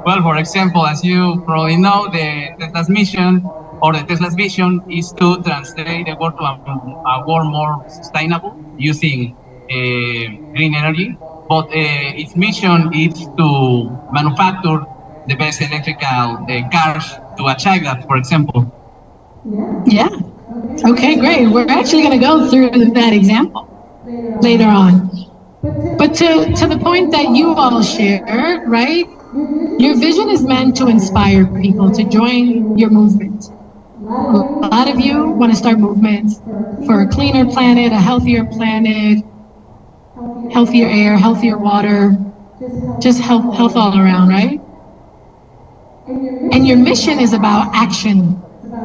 Well, for example, as you probably know, the Tesla's mission or the Tesla's vision is to translate the world to a world more sustainable using green energy. But its mission is to manufacture the best electrical cars to achieve that, for example. Yeah. Okay, great. We're actually going to go through that example later on. But to the point that you all share, right? Your vision is meant to inspire people to join your movement. A lot of you want to start movements for a cleaner planet, a healthier planet, healthier air, healthier water, just health all around, right? And your mission is about action.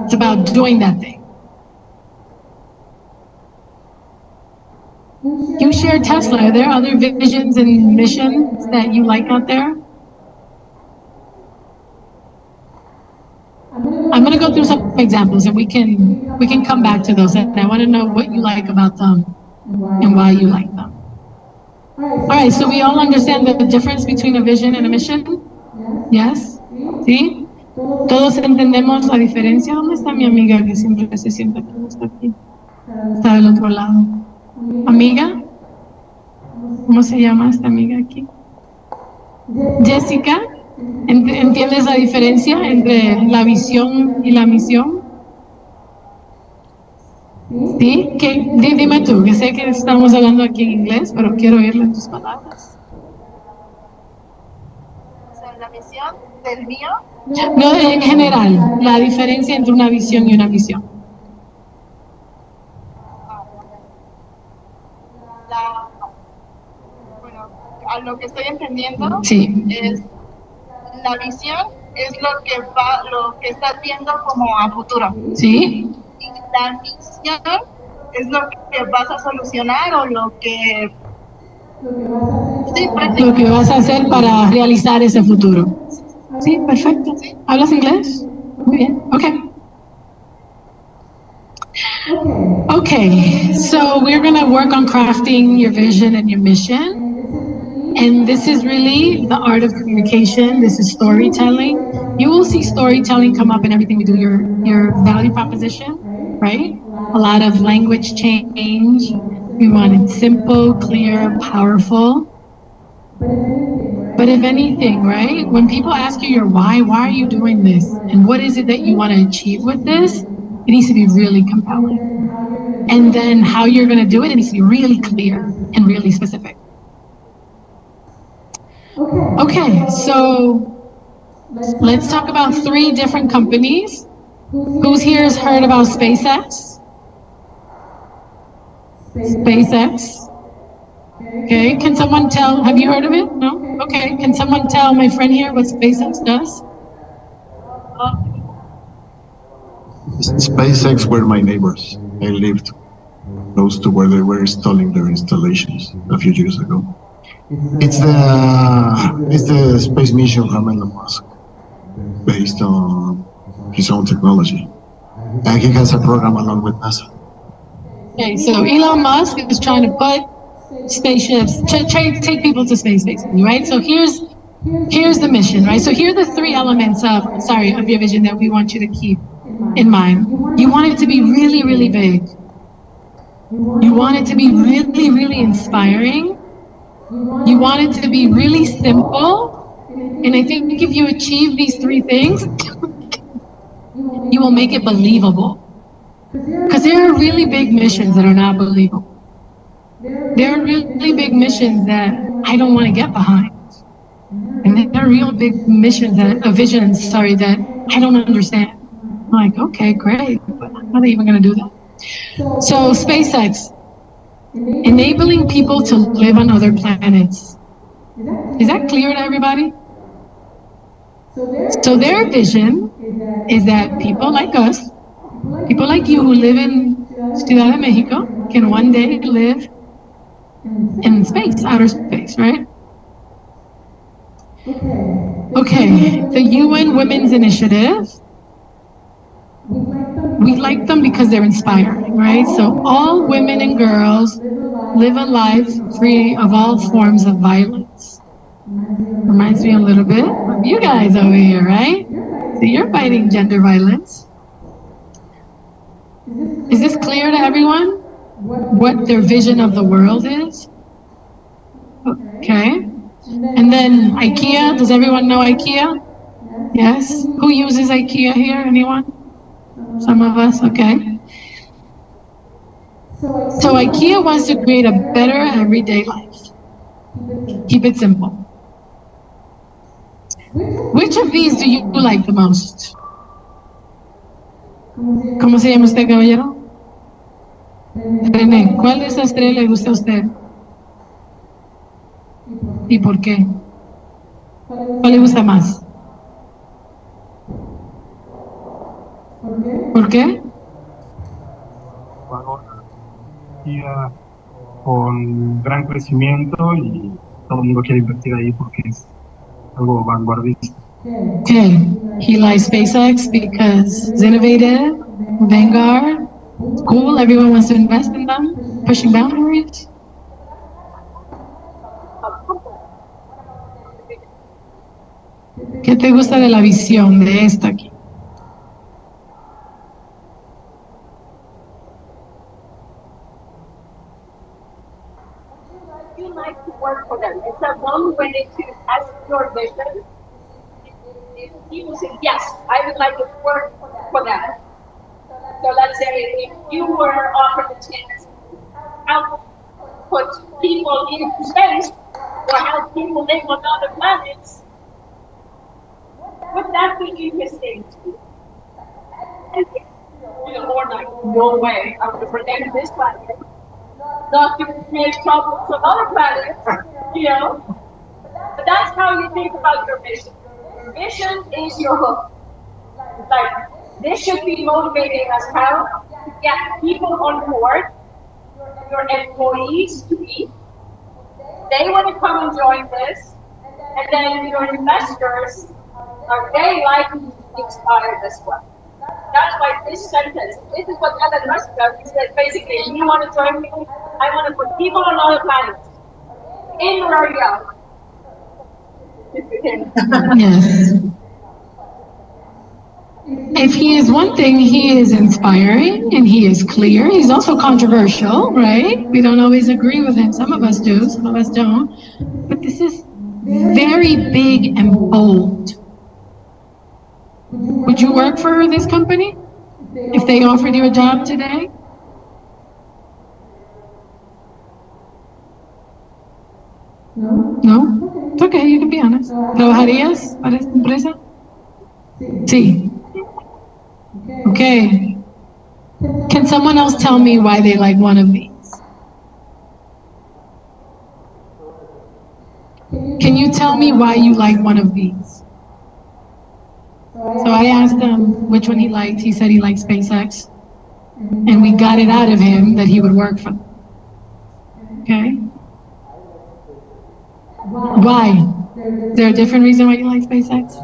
It's about doing that thing. You share Tesla. Are there other visions and missions that you like out there? I'm going to go through some examples and we can come back to those. And I want to know what you like about them and why you like them. All right, so we all understand the difference between a vision and a mission? Yes? ¿Sí? ¿Todos entendemos la diferencia? ¿Dónde está mi amiga que siempre se sienta que no está aquí? Está del otro lado. ¿Amiga? ¿Cómo se llama esta amiga aquí? Jessica, ¿entiendes la diferencia entre la visión y la misión? ¿Sí? Dime tú, que sé que estamos hablando aquí en inglés, pero quiero oírlo en tus palabras. ¿La misión del mío? No, en general, la diferencia entre una visión y una misión. Bueno, a lo que estoy entendiendo, sí, es la visión es lo que estás viendo como a futuro. Sí. Y la misión es lo que vas a solucionar o lo que vas a hacer para realizar ese futuro. Sí, perfecto. ¿Hablas inglés? Muy bien. Okay. Okay, so we're going to work on crafting your vision and your mission. And this is really the art of communication. This is storytelling. You will see storytelling come up in everything we do, your value proposition, right? A lot of language change. We want it simple, clear, powerful. But if anything, right, when people ask you your why are you doing this? And what is it that you want to achieve with this? It needs to be really compelling. And then how you're going to do it, it needs to be really clear and really specific. Okay, so let's talk about 3 different companies. Who's here has heard about SpaceX? SpaceX. Okay, can someone tell, have you heard of it? No? Okay, can someone tell my friend here what SpaceX does? SpaceX were my neighbors. I lived close to where they were installing their installations a few years ago. It's the space mission from Elon Musk, based on his own technology. And he has a program along with NASA. Okay, so Elon Musk is trying to put spaceships, take people to space, basically, right? So here's the mission, right? So here are the 3 elements of your vision that we want you to keep in mind. You want it to be really, really big. You want it to be really, really inspiring. You want it to be really simple. And I think if you achieve these 3 things, you will make it believable. Because there are really big missions that are not believable. There are really big missions that I don't want to get behind. And there are real big missions that I don't understand. I'm like, okay, great, but how are they even going to do that? So SpaceX, enabling people to live on other planets. Is that clear to everybody? So their vision is that people like us, people like you who live in Ciudad de Mexico, can one day live in space, outer space, right? Okay, the UN Women's Initiative. We like them because they're inspiring, right? So all women and girls live a life free of all forms of violence. Reminds me a little bit of you guys over here, right? So you're fighting gender violence. Is this clear to everyone? What their vision of the world is? Okay. And then IKEA, does everyone know IKEA? Yes? Who uses IKEA here? Anyone? Some of us, okay. So IKEA wants to create a better everyday life. Keep it simple. Which of these do you like the most? ¿Cómo se llama usted, caballero? René, ¿cuál de esas 3 le gusta a usted? ¿Y por qué? ¿Cuál le gusta más? ¿Por qué? Con gran crecimiento y todo el mundo quiere invertir ahí porque es algo vanguardista. Okay, he likes SpaceX because it's innovative, vanguard, cool, everyone wants to invest in them, pushing boundaries. ¿Qué te gusta de la visión de esta aquí? You like to work for them. It's a one way to ask your vision. If people say, yes, I would like to work for them. So let's say if you were offered the chance to help put people into space or help people live on other planets, would that be interesting to you? Or like, no way, I would protect this planet. Not to create problems on other planets, But that's how you think about your mission. Your mission is your hook. Like, this should be motivating as hell to get people on board, your employees to eat. They want to come and join this, and then your investors, are they likely to be inspired as well? That's why this sentence, this is what Elon Musk does. He says basically, you want to join me? I want to put people on other planets in reality. Yes. If he is one thing, he is inspiring and he is clear. He's also controversial, right? We don't always agree with him. Some of us do, some of us don't. But this is very big and bold. Would you work for this company if they offered you a job today? No? It's okay, you can be honest. ¿Trabajarías para esta empresa? Sí. Okay. Can someone else tell me why they like one of these? Can you tell me why you like one of these? So I asked him which one he liked. He said he liked SpaceX. And we got it out of him that he would work for them. Okay? Why? Is there a different reason why you like SpaceX?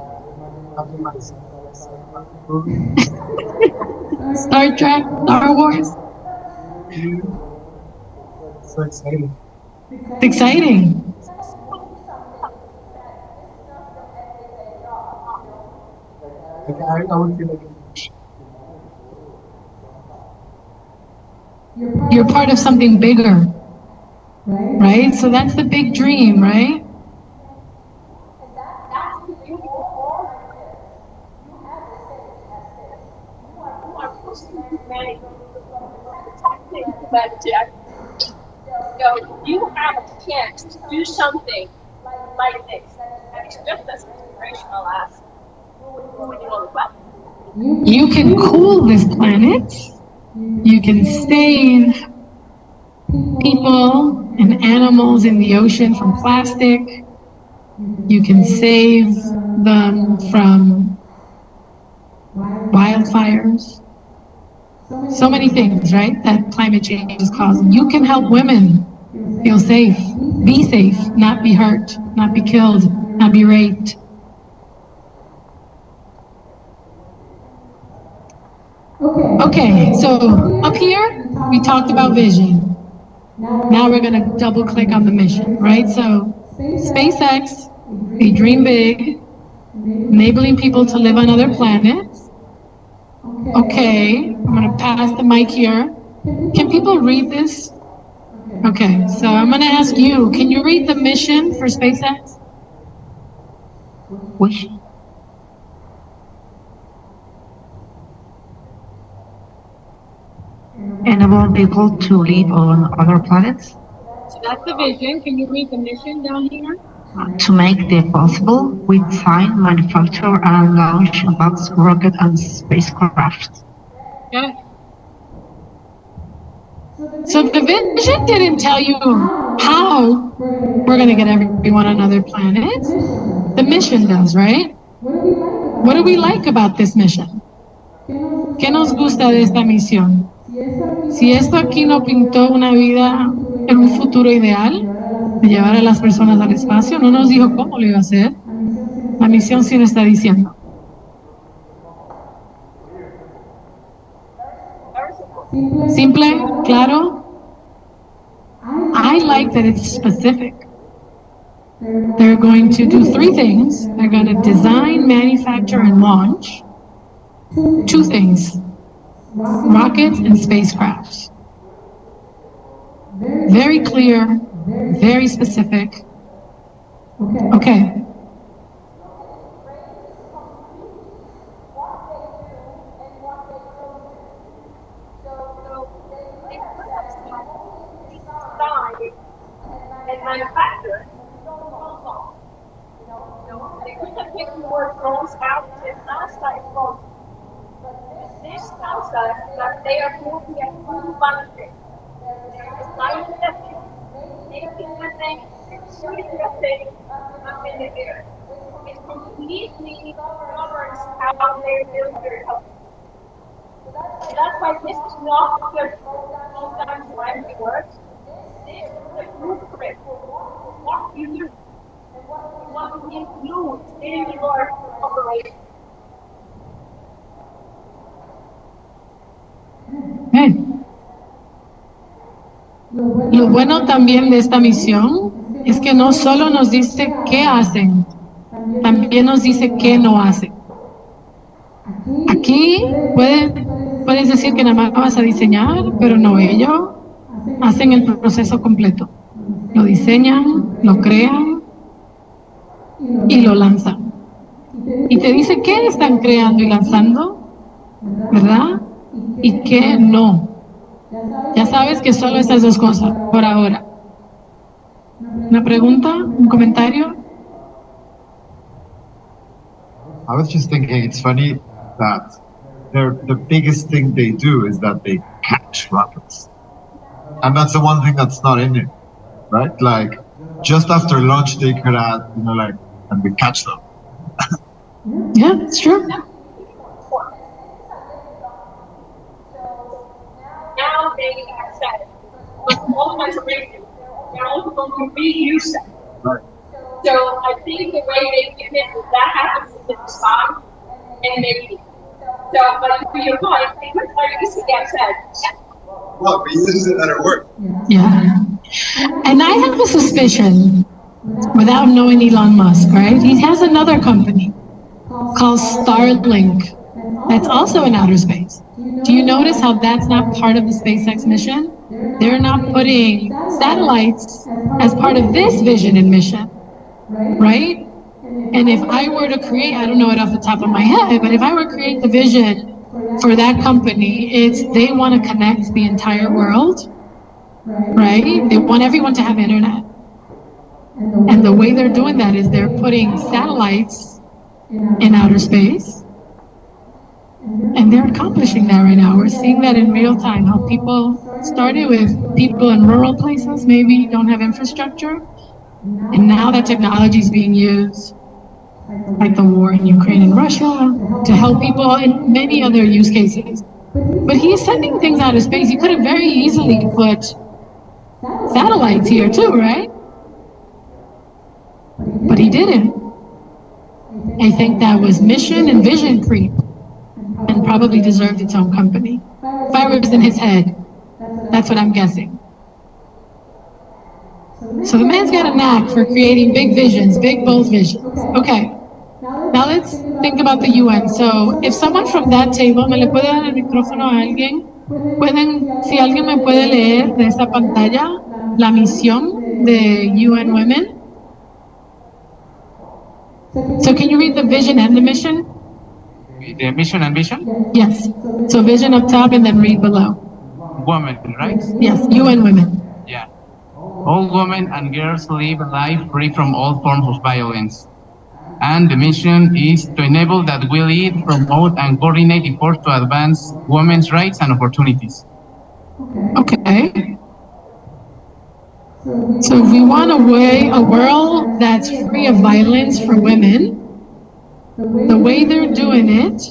Star Trek, Star Wars. So exciting. It's exciting. I would feel like You're part of something bigger, right? So that's the big dream, right? So you have a chance to do something like this. And it's just as inspirational as moving on the planet. You can cool this planet. You can save people and animals in the ocean from plastic. You can save them from wildfires. So many things, right, that climate change is causing. You can help women feel safe, be safe, not be hurt, not be killed, not be raped. Okay, so up here, we talked about vision. Now we're going to double click on the mission, right? So SpaceX, they dream big, enabling people to live on other planets. Okay, I'm going to pass the mic here. Can people read this? Okay, so I'm going to ask you, can you read the mission for SpaceX? Which? Enable people to live on other planets? So that's the vision. Can you read the mission down here? To make the possible, we design, manufacture, and launch advanced rocket and spacecraft. Okay. So the vision didn't tell you how we're going to get everyone on other planets. The mission does, right? What do we like about this mission? ¿Qué nos gusta de esta misión? Si esto aquí no pintó una vida en un futuro ideal, de llevar a las personas al espacio, no nos dijo cómo lo iba a hacer. La misión sí lo está diciendo. Simple, claro. I like that it's specific. They're going to do three things. They're going to design, manufacture, and launch two things: rockets and spacecrafts. Very clear, very specific. Okay. And manufacture. They could have taken the word drones out of NASA drones. This tells us that they are moving at full benefit. They're designing the thing, making the thing, shooting the thing up in the air. It completely governs how they build their company. That's why this is not just sometimes when it works. This is the blueprint for what you do, what you include in your Lo bueno también de esta misión es que no solo nos dice qué hacen, también nos dice qué no hacen. Aquí puedes decir que nada más vas a diseñar, pero no, ellos hacen el proceso completo. Lo diseñan, lo crean y lo lanzan. Y te dice qué están creando y lanzando, ¿verdad? Y qué no. Ya sabes que solo estas dos cosas por ahora. ¿Una pregunta? ¿Un comentario? I was just thinking, it's funny that the biggest thing they do is that they catch rabbits. And that's the one thing that's not in it, right? Like, just after lunch, they could add, and we catch them. Yeah, it's true. Now they have said, with all kinds of reasons, they're also going to reuse them. Right. So I think the way they give it, that happens in the design and maybe. So, but to your point, they could very easily get said. Well, reuse it at our work. Yeah. And I have a suspicion, without knowing Elon Musk, right? He has another company called Starlink that's also in outer space. Do you notice how that's not part of the SpaceX mission? They're not putting satellites as part of this vision and mission, right? And if I were to create, I don't know it off the top of my head, but if I were to create the vision for that company, it's they want to connect the entire world, right? They want everyone to have internet. And the way they're doing that is they're putting satellites in outer space. And they're accomplishing that right now. We're seeing that in real time, how people started with people in rural places, maybe don't have infrastructure. And now that technology is being used, like the war in Ukraine and Russia, to help people in many other use cases. But he's sending things out of space. He could have very easily put satellites here too, right? But he didn't. I think that was mission and vision creep, and probably deserved its own company. If I was in his head, that's what I'm guessing. So the man's got a knack for creating big visions, big bold visions. Okay, now let's think about the UN. So if someone from that table, ¿me le puede dar el micrófono a alguien? Si alguien me puede leer de esa pantalla la misión de UN Women. So can you read the vision and the mission? The mission and vision? Yes. So vision up top and then read below. Women, right? Yes, UN Women. Yeah. All women and girls live a life free from all forms of violence. And the mission is to enable that we lead, promote, and coordinate efforts to advance women's rights and opportunities. Okay. So if we want a world that's free of violence for women, the way they're doing it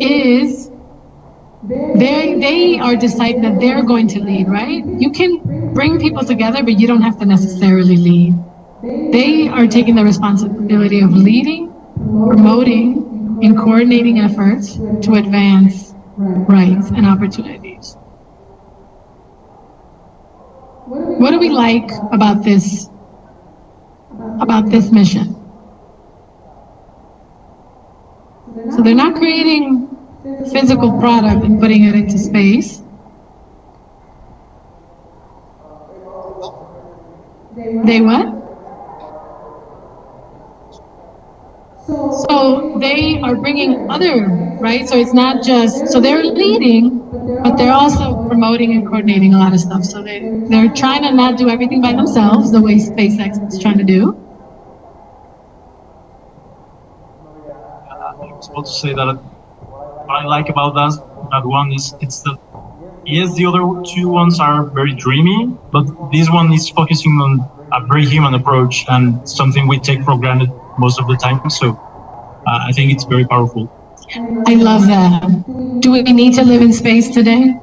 is they are deciding that they're going to lead, right? You can bring people together, but you don't have to necessarily lead. They are taking the responsibility of leading, promoting, and coordinating efforts to advance rights and opportunities. What do we like about this mission? So they're not creating physical product and putting it into space. They what? So they are bringing other, right? So it's not just, so they're leading, but they're also promoting and coordinating a lot of stuff. So they're trying to not do everything by themselves, the way SpaceX is trying to do. I was about to say that what I like about that one is it's that, yes, the other two ones are very dreamy, but this one is focusing on a very human approach and something we take for granted most of the time. So I think it's very powerful. I love that. Do we need to live in space today?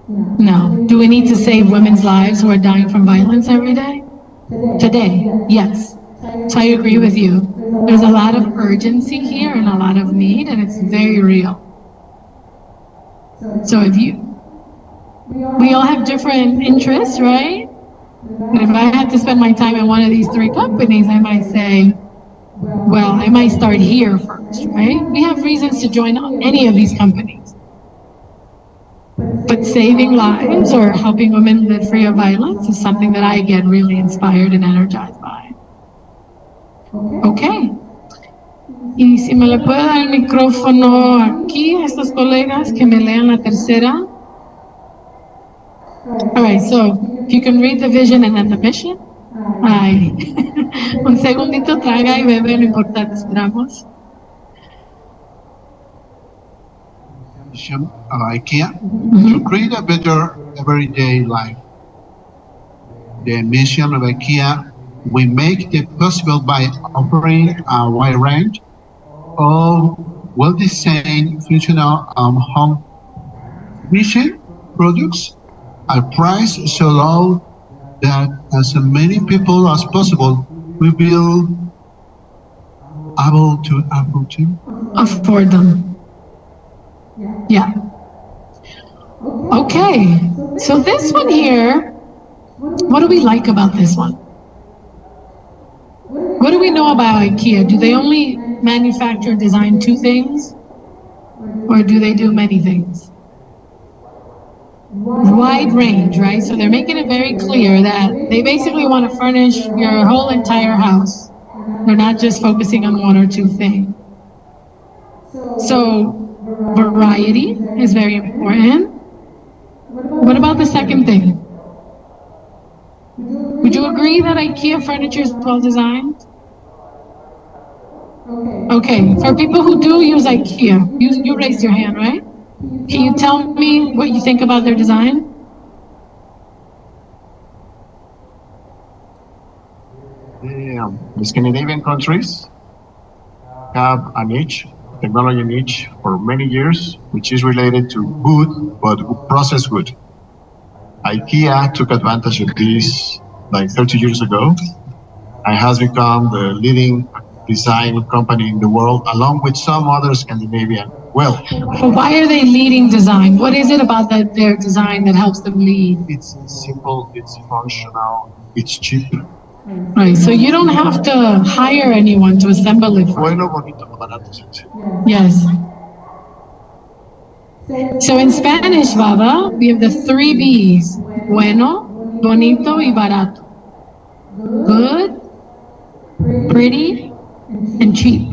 No. Do we need to save women's lives who are dying from violence every day? Today, yes. So I agree with you. There's a lot of urgency here and a lot of need, and it's very real. So we all have different interests, right? But if I had to spend my time in one of these three companies, I might say, well, I might start here first, right? We have reasons to join any of these companies. But saving lives or helping women live free of violence is something that I get really inspired and energized by. Okay. Y si me le puede dar el micrófono aquí a estos colegas que me lean la tercera. All right, so if you can read the vision and then the mission. Ay, un segundito, traga y bebe, no importa, te esperamos. Mission of IKEA to create a better everyday life. The mission of IKEA, we make it possible by offering a wide range of well-designed, functional home mission products at price so low that as many people as possible will be able to afford them. Yeah. Okay, so this one here, what do we like about this one? What do we know about IKEA? Do they only manufacture and design two things? Or do they do many things? Wide range, right? So they're making it very clear that they basically want to furnish your whole entire house. They're not just focusing on one or two things. So variety is very important. What about the second thing? Would you agree that IKEA furniture is well designed? Okay, for people who do use IKEA, you raised your hand, right? Can you tell me what you think about their design? The Scandinavian countries have a niche, technology niche, for many years, which is related to wood, but processed wood. IKEA took advantage of this like 30 years ago and has become the leading design company in the world, along with some other Scandinavian. Well, why are they leading design? What is it about their design that helps them lead? It's simple, it's functional, it's cheap. Right, so you don't have to hire anyone to assemble it. Bueno, bonito, barato. Yes. So in Spanish, Baba, we have the 3 B's. Bueno, bonito, y barato. Good, pretty, and cheap.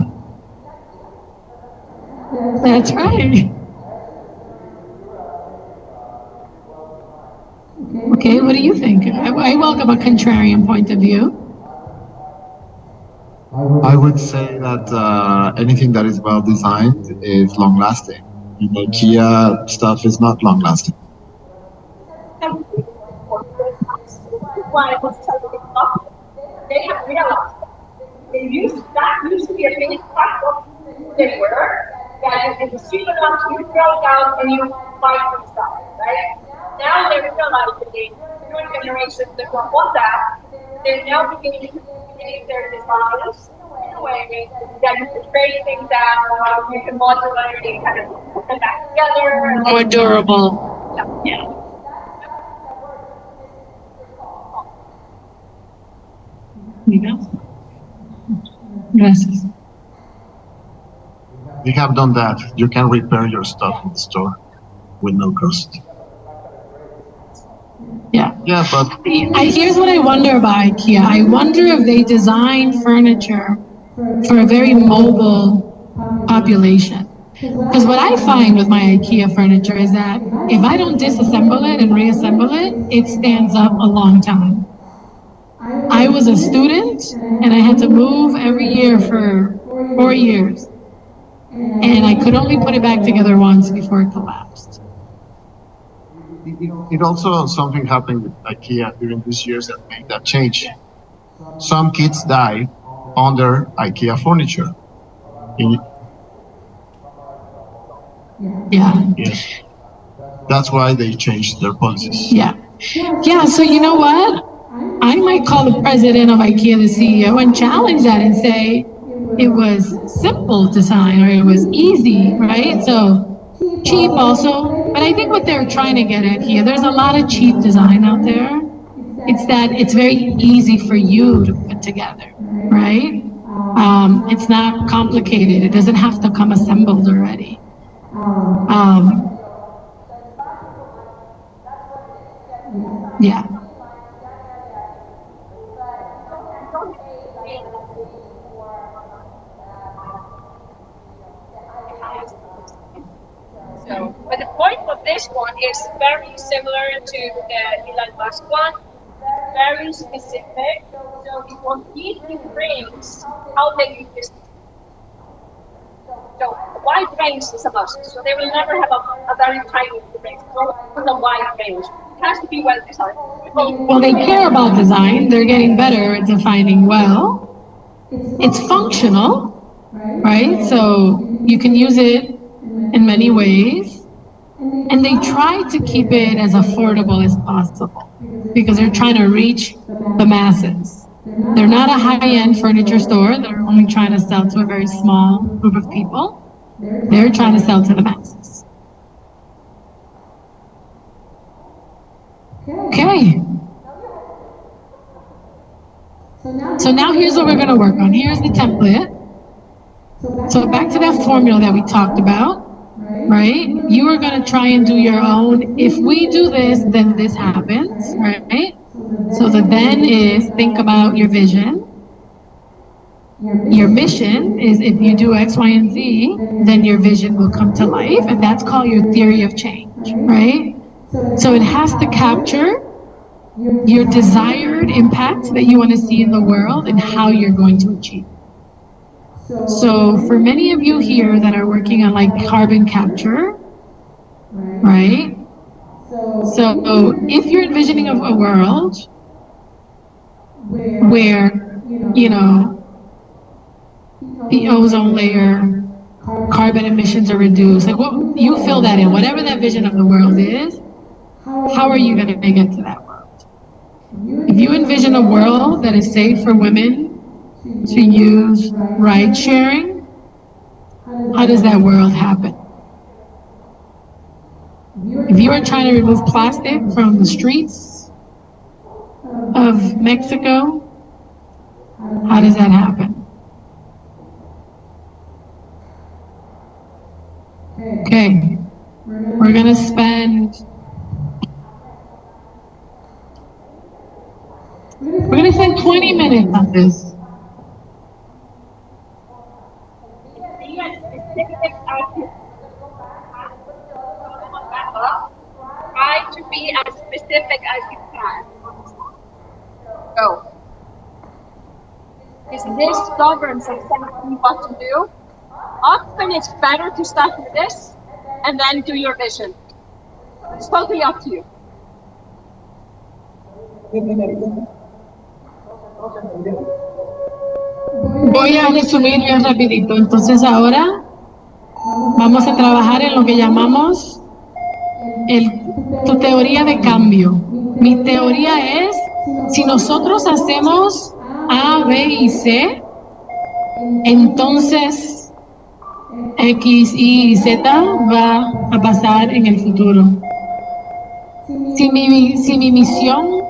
That's right. Okay, what do you think? I welcome a contrarian point of view. I would say that anything that is well designed is long lasting. IKEA stuff is not long lasting. They have realized that used to be a big platform they were, that if it's cheap enough, you throw it out and you buy some stuff, right? Now they realize that the new generations that don't want that, they're now beginning to create their designs in a way that you can break things down, you can modularly kind of put them back together. More durable. Yeah. Gracias. We have done that. You can repair your stuff in the store with no cost. Yeah. Yeah, but here's what I wonder about IKEA. I wonder if they design furniture for a very mobile population. Because what I find with my IKEA furniture is that if I don't disassemble it and reassemble it, it stands up a long time. I was a student and I had to move every year for 4 years. And I could only put it back together once before it collapsed. It also, something happened with IKEA during these years that made that change. Some kids die under IKEA furniture. Yeah. Yes. That's why they changed their policies. Yeah. Yeah, so you know what? I might call the president of IKEA, the CEO, and challenge that and say it was simple design or it was easy, right? So cheap also, but I think what they're trying to get at here, there's a lot of cheap design out there. It's that it's very easy for you to put together, right? It's not complicated. It doesn't have to come assembled already. Yeah. So, but the point of this one is very similar to the Elon Musk one. It's very specific. So it completely brings how they use this. So a wide range is a must. So they will never have a very tiny range. So it's a wide range. It has to be well designed. Well, they care about design. They're getting better at defining well. It's functional, right? So you can use it in many ways. And they try to keep it as affordable as possible because they're trying to reach the masses. They're not a high-end furniture store. They're only trying to sell to a very small group of people. They're trying to sell to the masses. Okay. So now here's what we're going to work on. Here's the template. So back to that formula that we talked about, right? You are going to try and do your own. If we do this, then this happens, right? So the then is think about your vision. Your mission is if you do X, Y, and Z, then your vision will come to life. And that's called your theory of change, right? So it has to capture your desired impact that you want to see in the world and how you're going to achieve. So for many of you here that are working on like carbon capture, right? So if you're envisioning a world where, you know, the ozone layer, carbon emissions are reduced, like what you fill that in, whatever that vision of the world is, how are you going to get to that world? If you envision a world that is safe for women to use ride sharing, how does that world happen? If you are trying to remove plastic from the streets of Mexico, how does that happen? Okay, we're gonna spend 20 minutes on this. Try to be as specific as you can. Go. Because this governs exactly what to do. Often it's better to start with this and then do your vision. It's totally up to you. Voy a resumir bien rapidito. Entonces ahora vamos a trabajar en lo que llamamos tu teoría de cambio. Mi teoría es, si nosotros hacemos A, B y C, entonces X, Y y Z va a pasar en el futuro. Si mi misión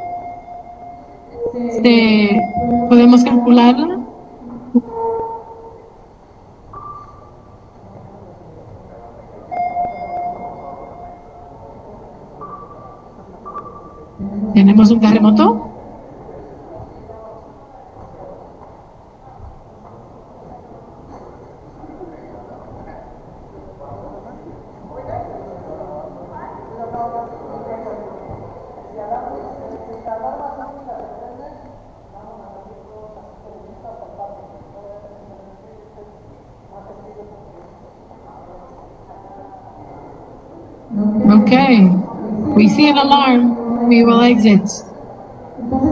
podemos calcularla. ¿Tenemos un terremoto? Okay, we see an alarm, we will exit.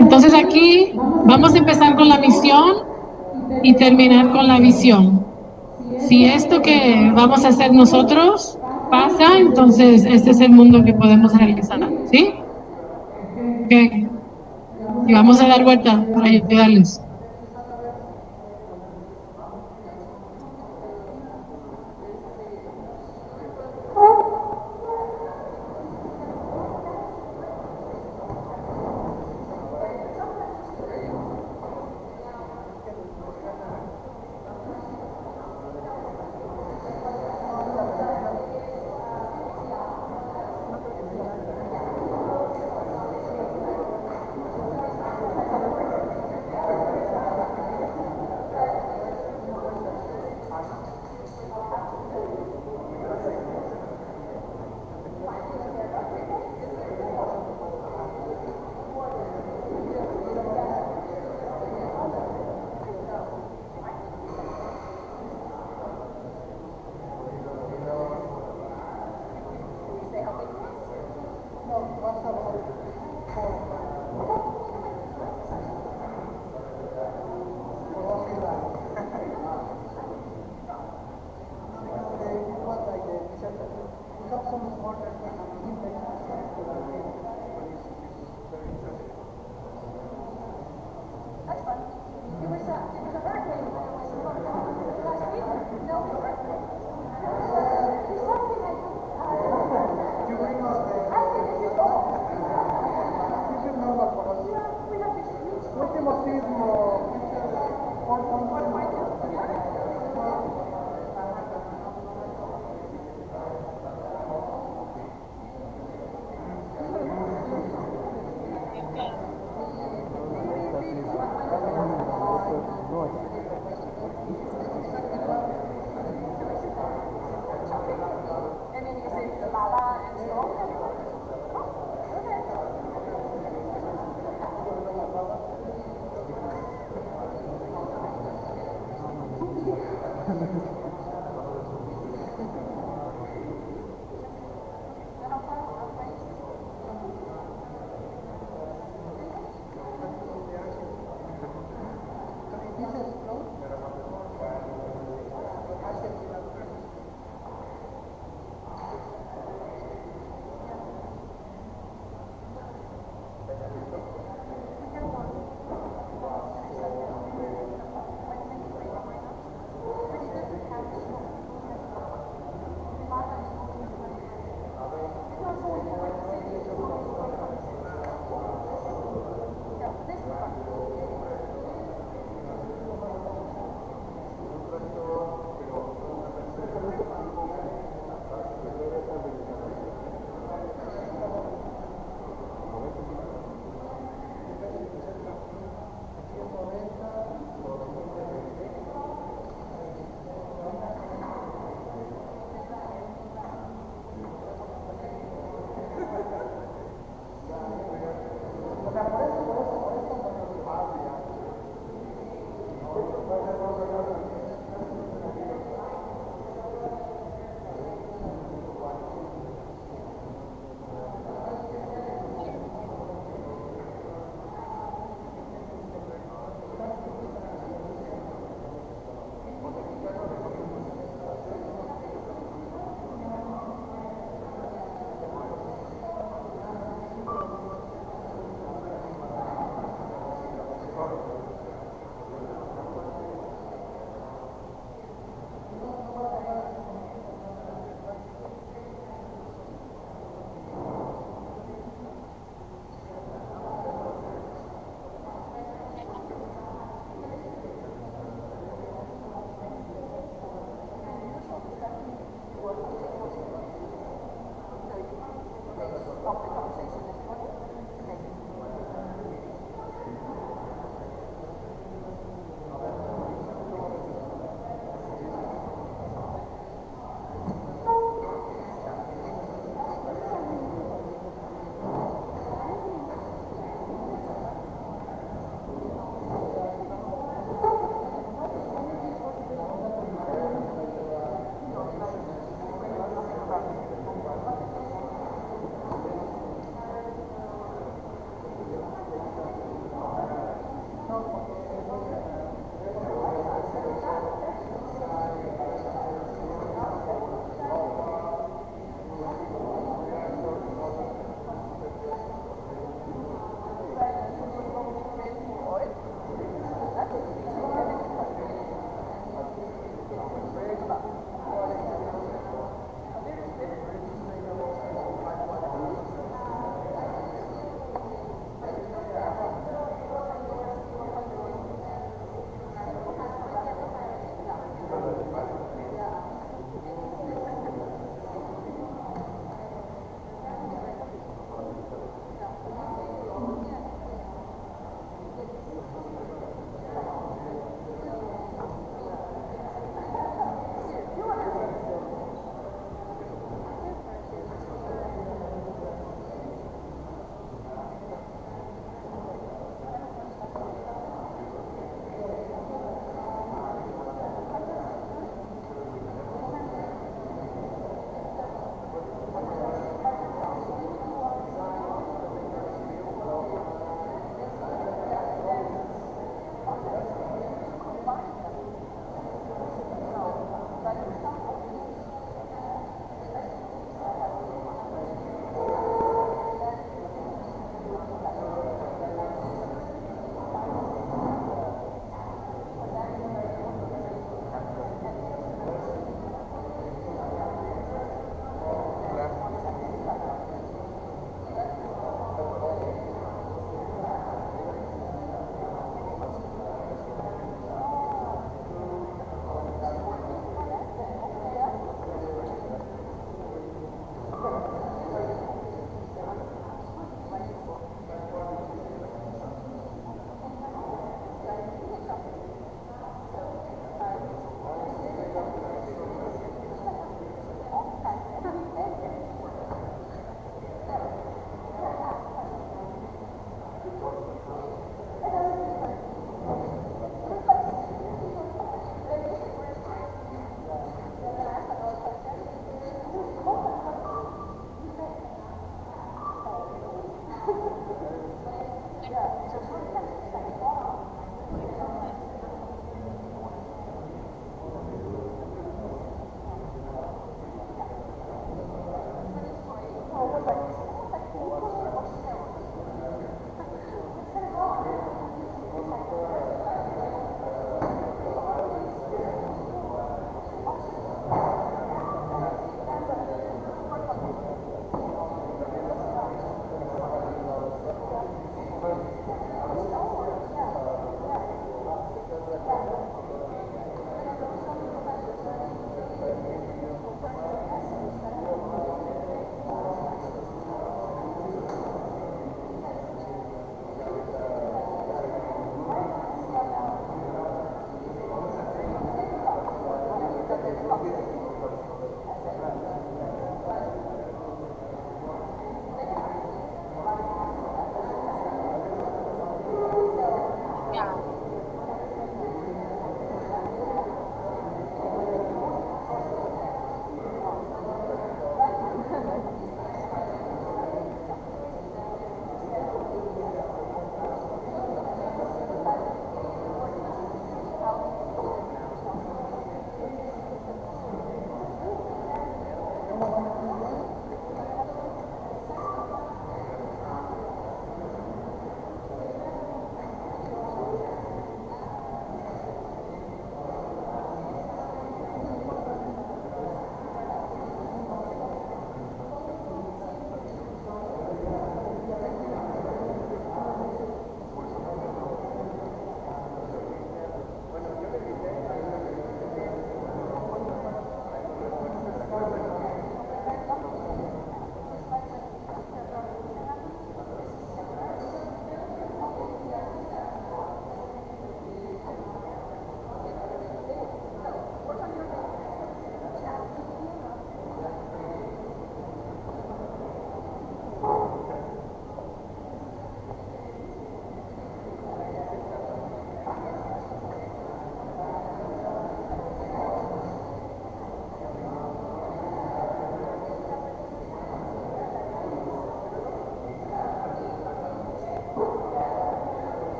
Entonces aquí vamos a empezar con la misión y terminar con la visión. Si esto que vamos a hacer nosotros pasa, entonces este es el mundo que podemos realizar, ¿sí? Okay. y vamos a dar vuelta para ayudarles.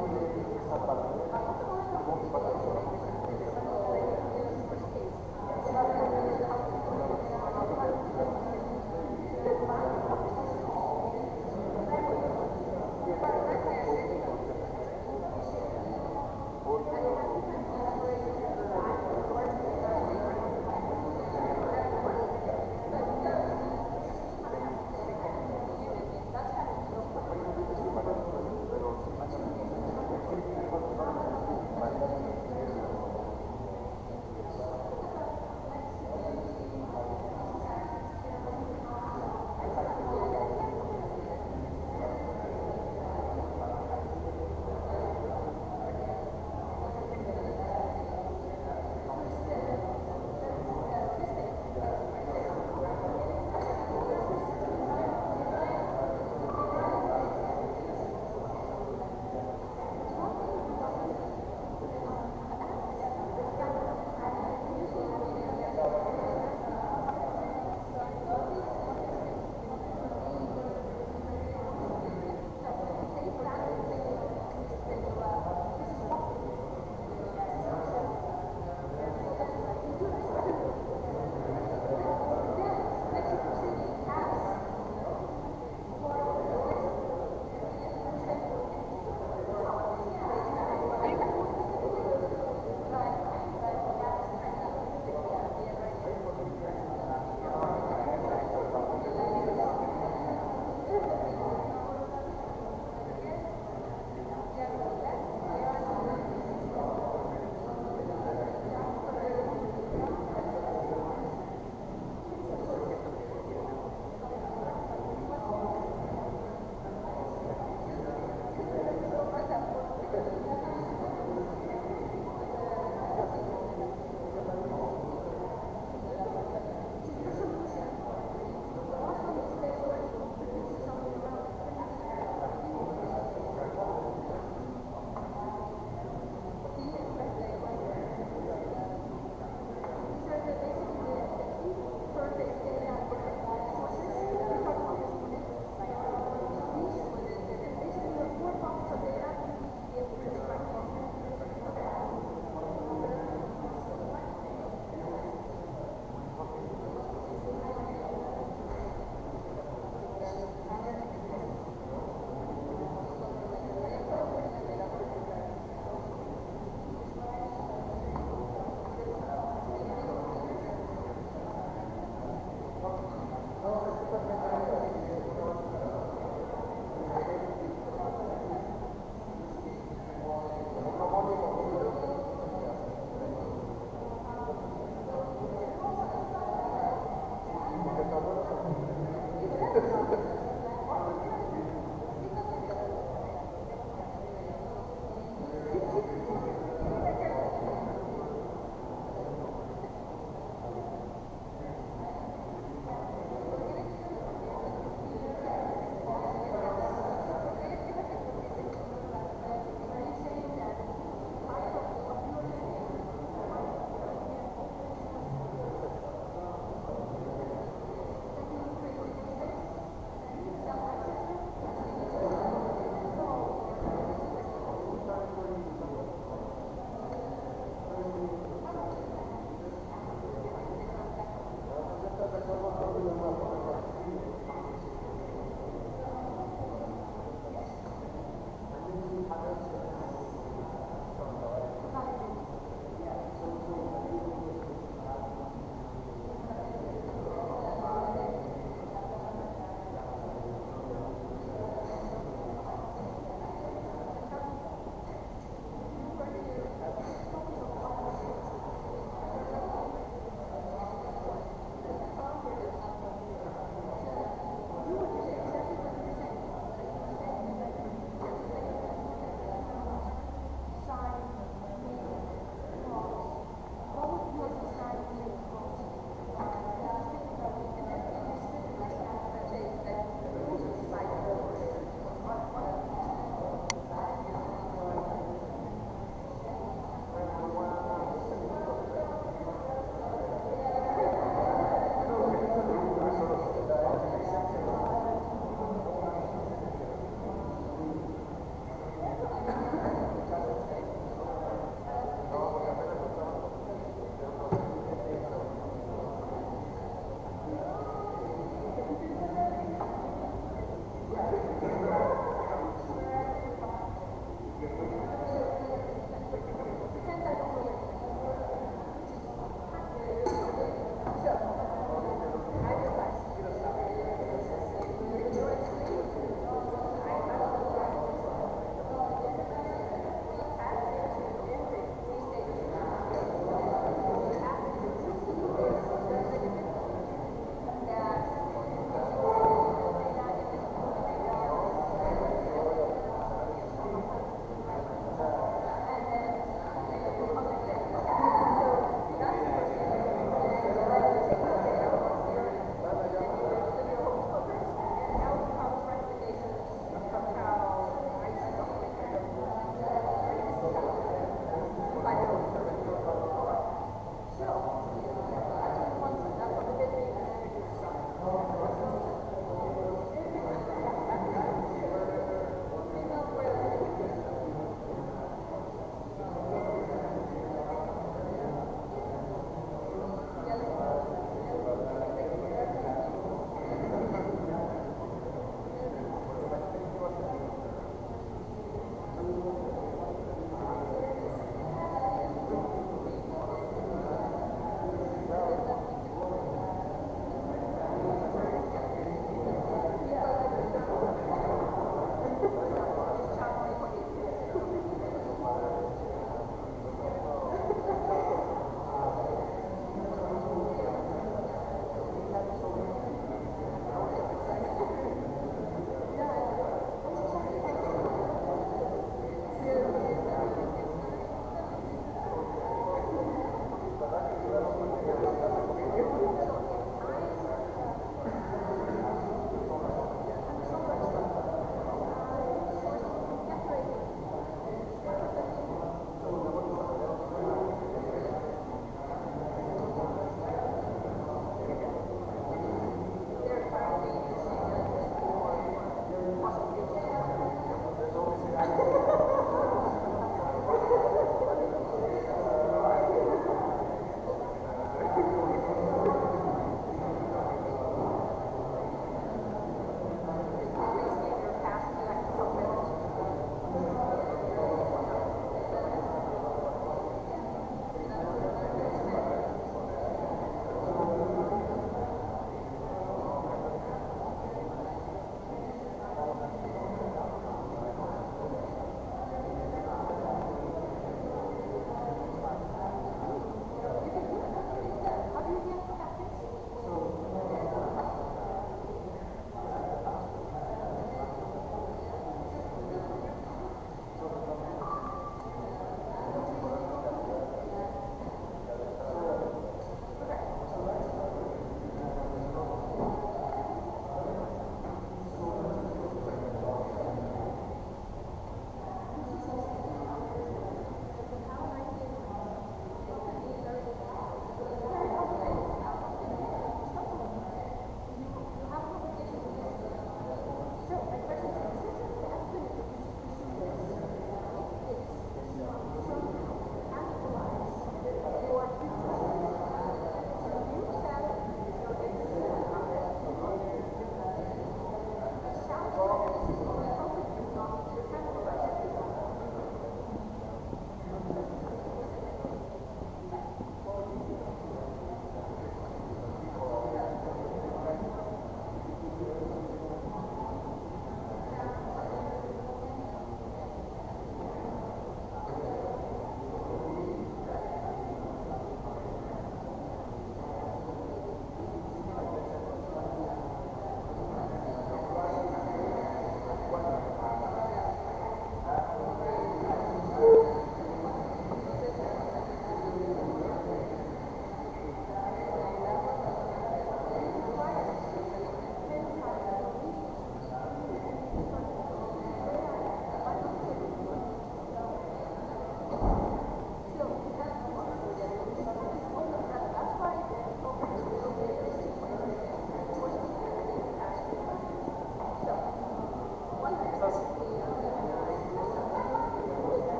Thank you.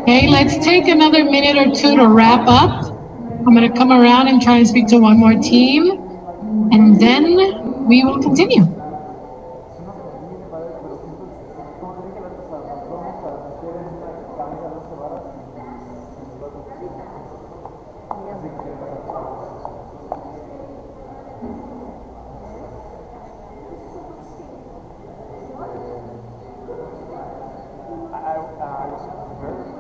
Okay, let's take another minute or two to wrap up. I'm going to come around and try and speak to one more team, and then we will continue.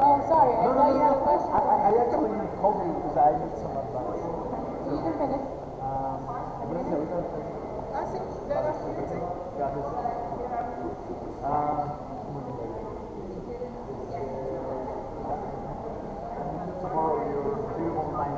Oh, sorry. I thought you had a question. I actually called you because I need some advice. You can finish. Gracias. Tomorrow your beautiful mind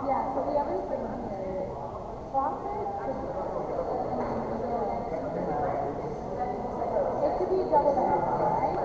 Yeah, so the other thing here is profit it could be double the right?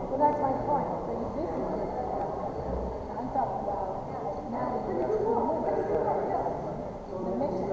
Well, that's my point. So you this is I'm talking about now the mission,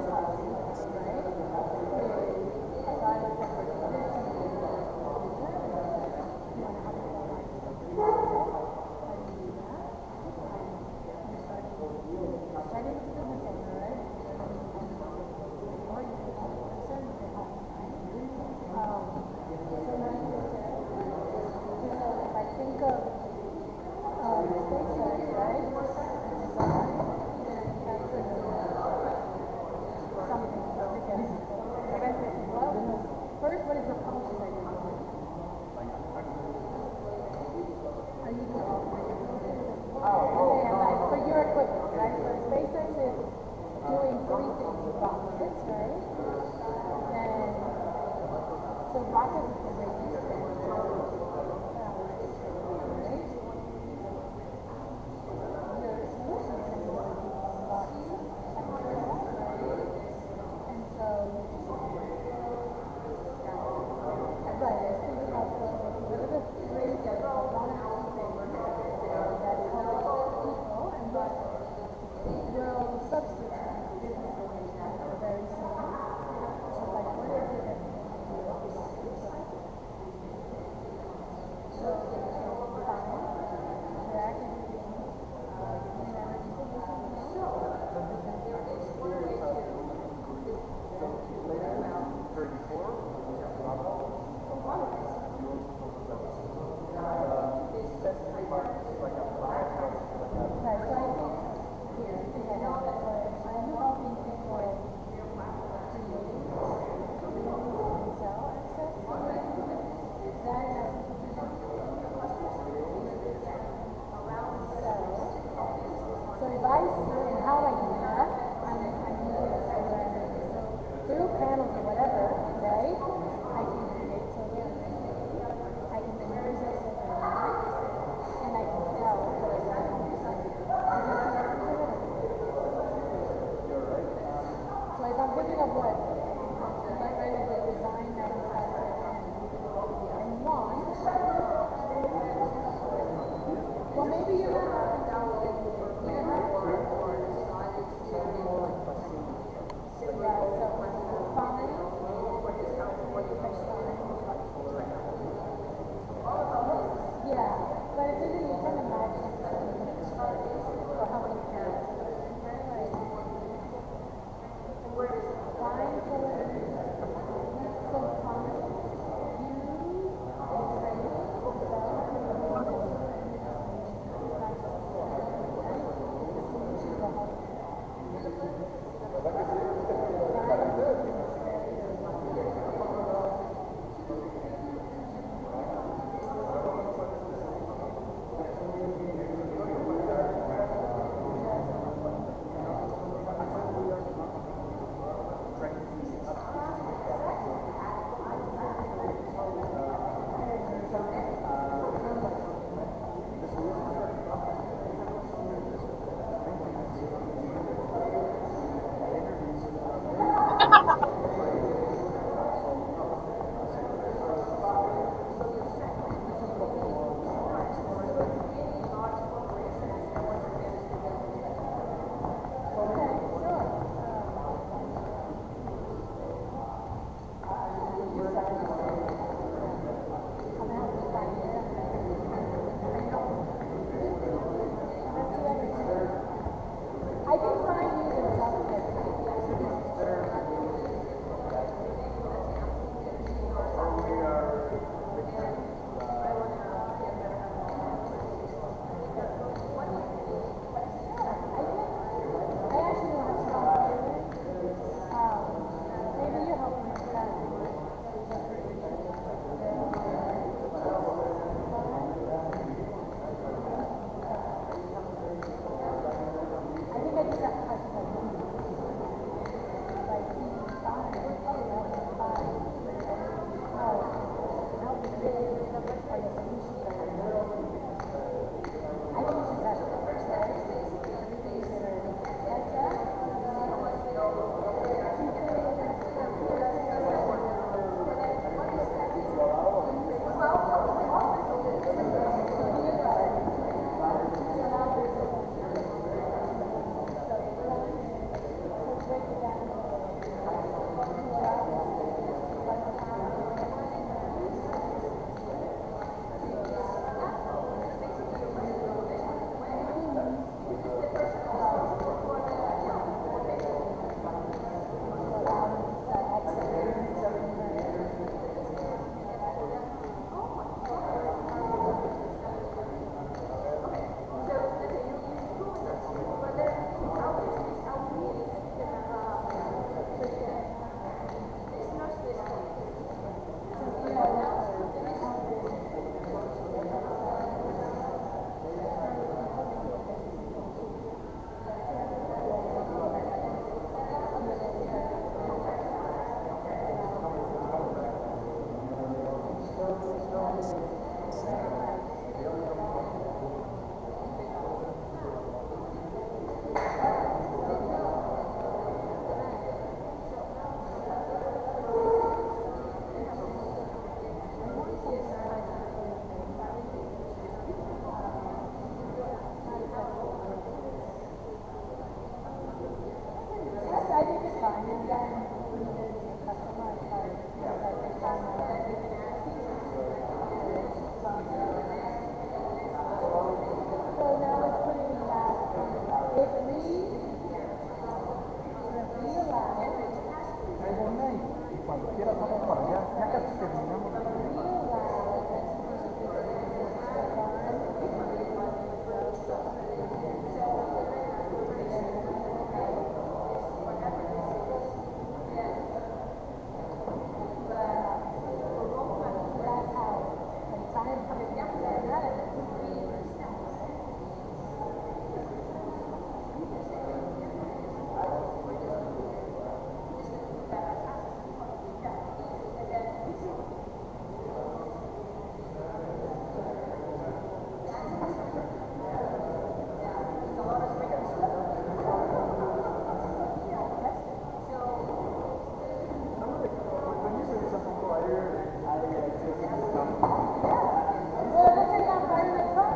Well, let's take that part of the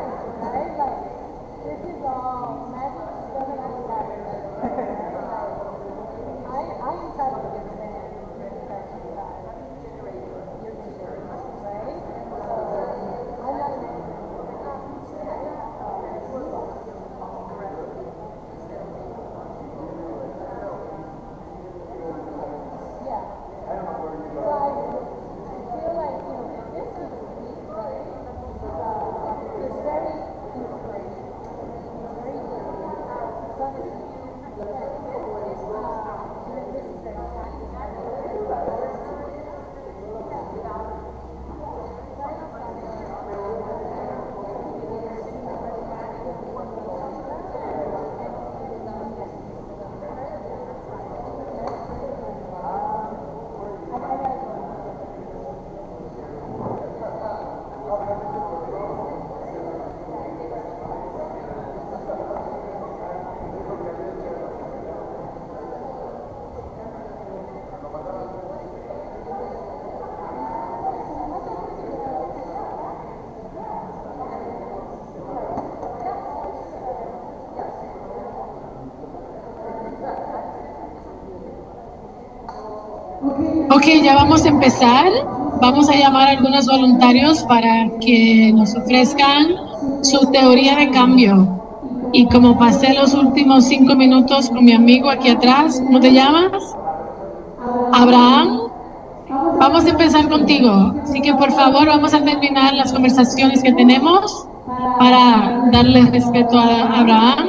Ok, ya vamos a empezar. Vamos a llamar a algunos voluntarios para que nos ofrezcan su teoría de cambio. Y como pasé los últimos 5 minutos con mi amigo aquí atrás, ¿cómo te llamas? Abraham. Vamos a empezar contigo. Así que por favor vamos a terminar las conversaciones que tenemos para darle respeto a Abraham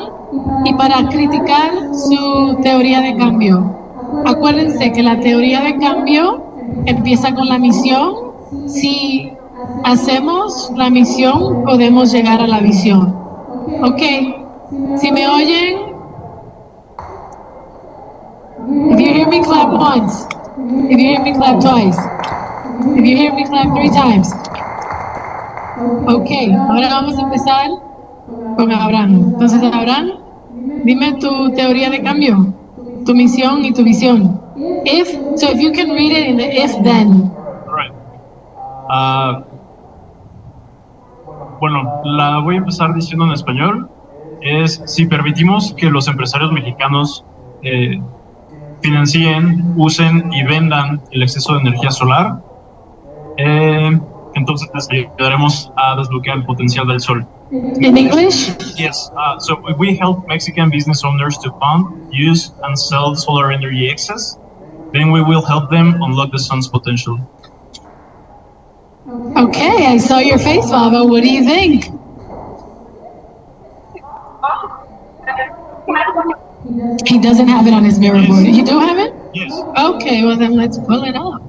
y para criticar su teoría de cambio. Acuérdense que la teoría de cambio empieza con la misión. Si hacemos la misión, podemos llegar a la visión. Ok, si me oyen, if you hear me, clap once. If you hear me, clap twice. If you hear me, clap 3 times. Ok, ahora vamos a empezar con Abraham. Entonces, Abraham, dime tu teoría de cambio, tu misión y tu visión. If you can read it in the if then. Right. Bueno, la voy a empezar diciendo en español. Es si permitimos que los empresarios mexicanos financien, usen y vendan el exceso de energía solar, entonces les ayudaremos a desbloquear el potencial del sol. In English? Yes. So if we help Mexican business owners to fund, use, and sell solar energy excess, then we will help them unlock the sun's potential. Okay, I saw your face, Baba. What do you think? He doesn't have it on his mirror board. You do have it? Yes. Okay, well then let's pull it up.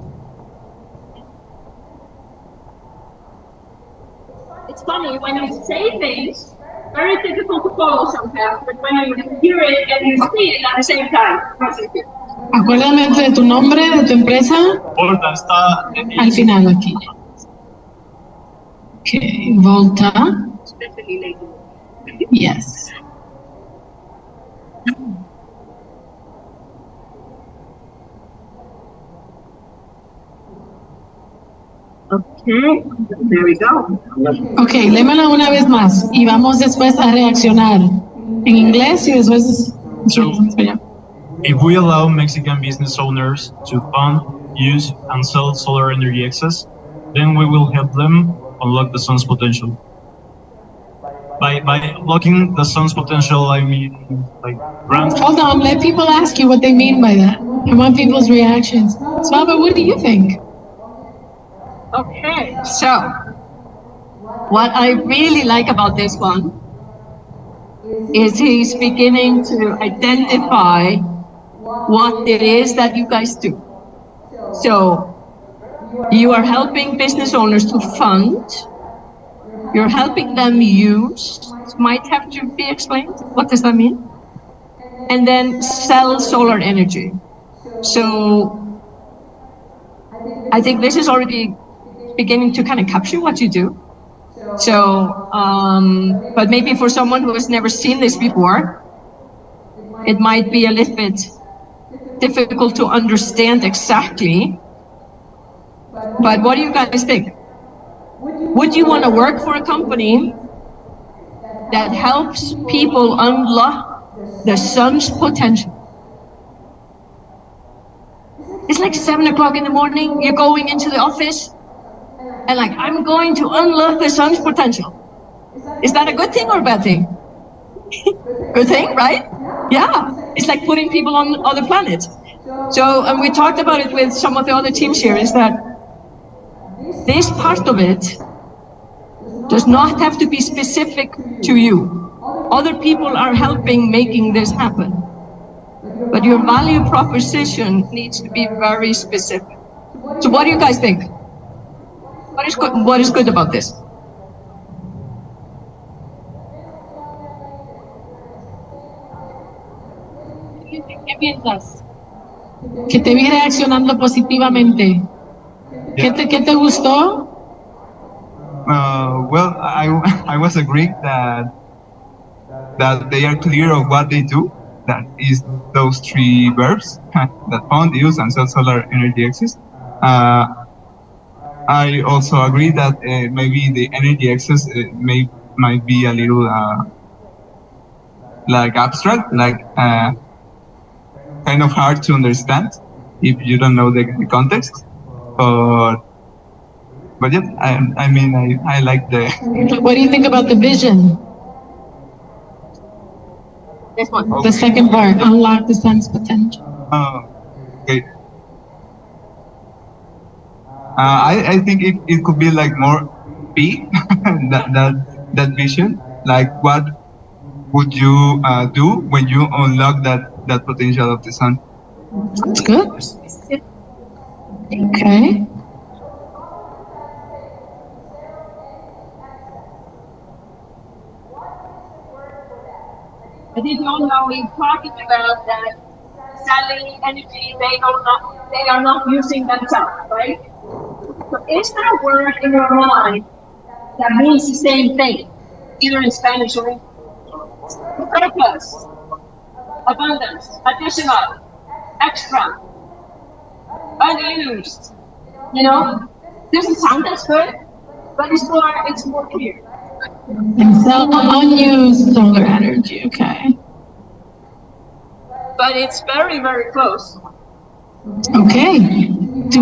It's funny, when you say things, very difficult to follow sometimes, but when you hear it and you see it at the same time, Acuérdame de tu nombre, de tu empresa. Volta está al final aquí. Okay, Volta. Yes. Okay, there we go. Okay, lémelo una vez más y vamos después a reaccionar en inglés y después en español. If we allow Mexican business owners to fund, use, and sell solar energy excess, then we will help them unlock the sun's potential. By unlocking the sun's potential, I mean like grant. Hold on, let people ask you what they mean by that. I want people's reactions. Swaba, what do you think? Okay, so what I really like about this one is he's beginning to identify what it is that you guys do. So you are helping business owners to fund, you're helping them use, might have to be explained, what does that mean? And then sell solar energy. So I think this is already beginning to kind of capture what you do. So, but maybe for someone who has never seen this before, it might be a little bit difficult to understand exactly. But what do you guys think? Would you want to work for a company that helps people unlock the sun's potential? It's like 7 o'clock in the morning, you're going into the office, and like, I'm going to unlock the sun's potential. Is that a good thing or a bad thing? Good thing, right? Yeah, it's like putting people on other planets. So, and we talked about it with some of the other teams here, is that this part of it does not have to be specific to you. Other people are helping making this happen. But your value proposition needs to be very specific. So what do you guys think? What is good about this? ¿Qué piensas? Que te vi reaccionando positivamente. ¿Qué te gustó? Well, I was agreeing that they are clear of what they do. That is those 3 verbs that fund, use, and sell solar energy excess. I also agree that maybe the energy excess might be a little like abstract, like kind of hard to understand. if you don't know the context. But yeah, I mean, I like the. What do you think about the vision? This one. The second part, unlock the sun's potential. Okay. I think it could be like more P, that vision. Like, what would you do when you unlock that potential of the sun? That's good. Okay. I didn't know we're talking about that selling energy they are not using themselves, right? So is there a word in your mind that means the same thing, either in Spanish or English? Surplus, abundance, additional, extra, unused. You know, doesn't sound as good, but it's more clear. And sell unused solar energy, okay. But it's very, very close. Okay. Do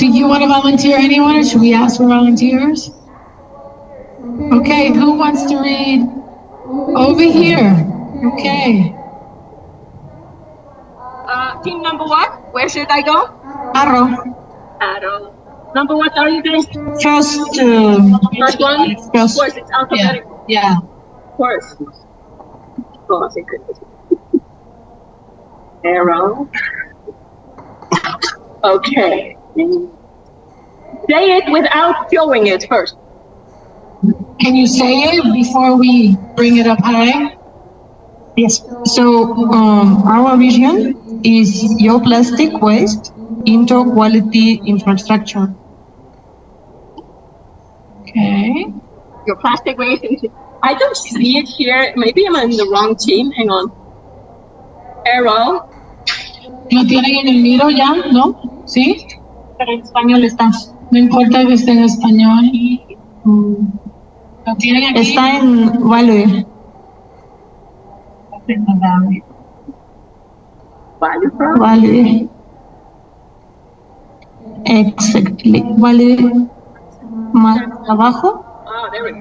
you want to volunteer anyone, or should we ask for volunteers? Okay, who wants to read? Over here. Okay. Team number one, where should I go? Arrow. Number what are you guys? First one? Of course, it's alphabetical. Yeah. Of course. Oh, thank goodness. Arrow. Okay. Say it without showing it first. Can you say it before we bring it up high? Yes. So our vision is your plastic waste into quality infrastructure. Okay. Your plastic waste. I don't see it here. Maybe I'm in the wrong team. Hang on. Arrow. ¿Lo tienen en el miro ya? ¿No? ¿Sí? Pero en español está. No importa que esté en español. ¿Lo tienen aquí? Está en Value. Value. Exactly. Value. Más abajo.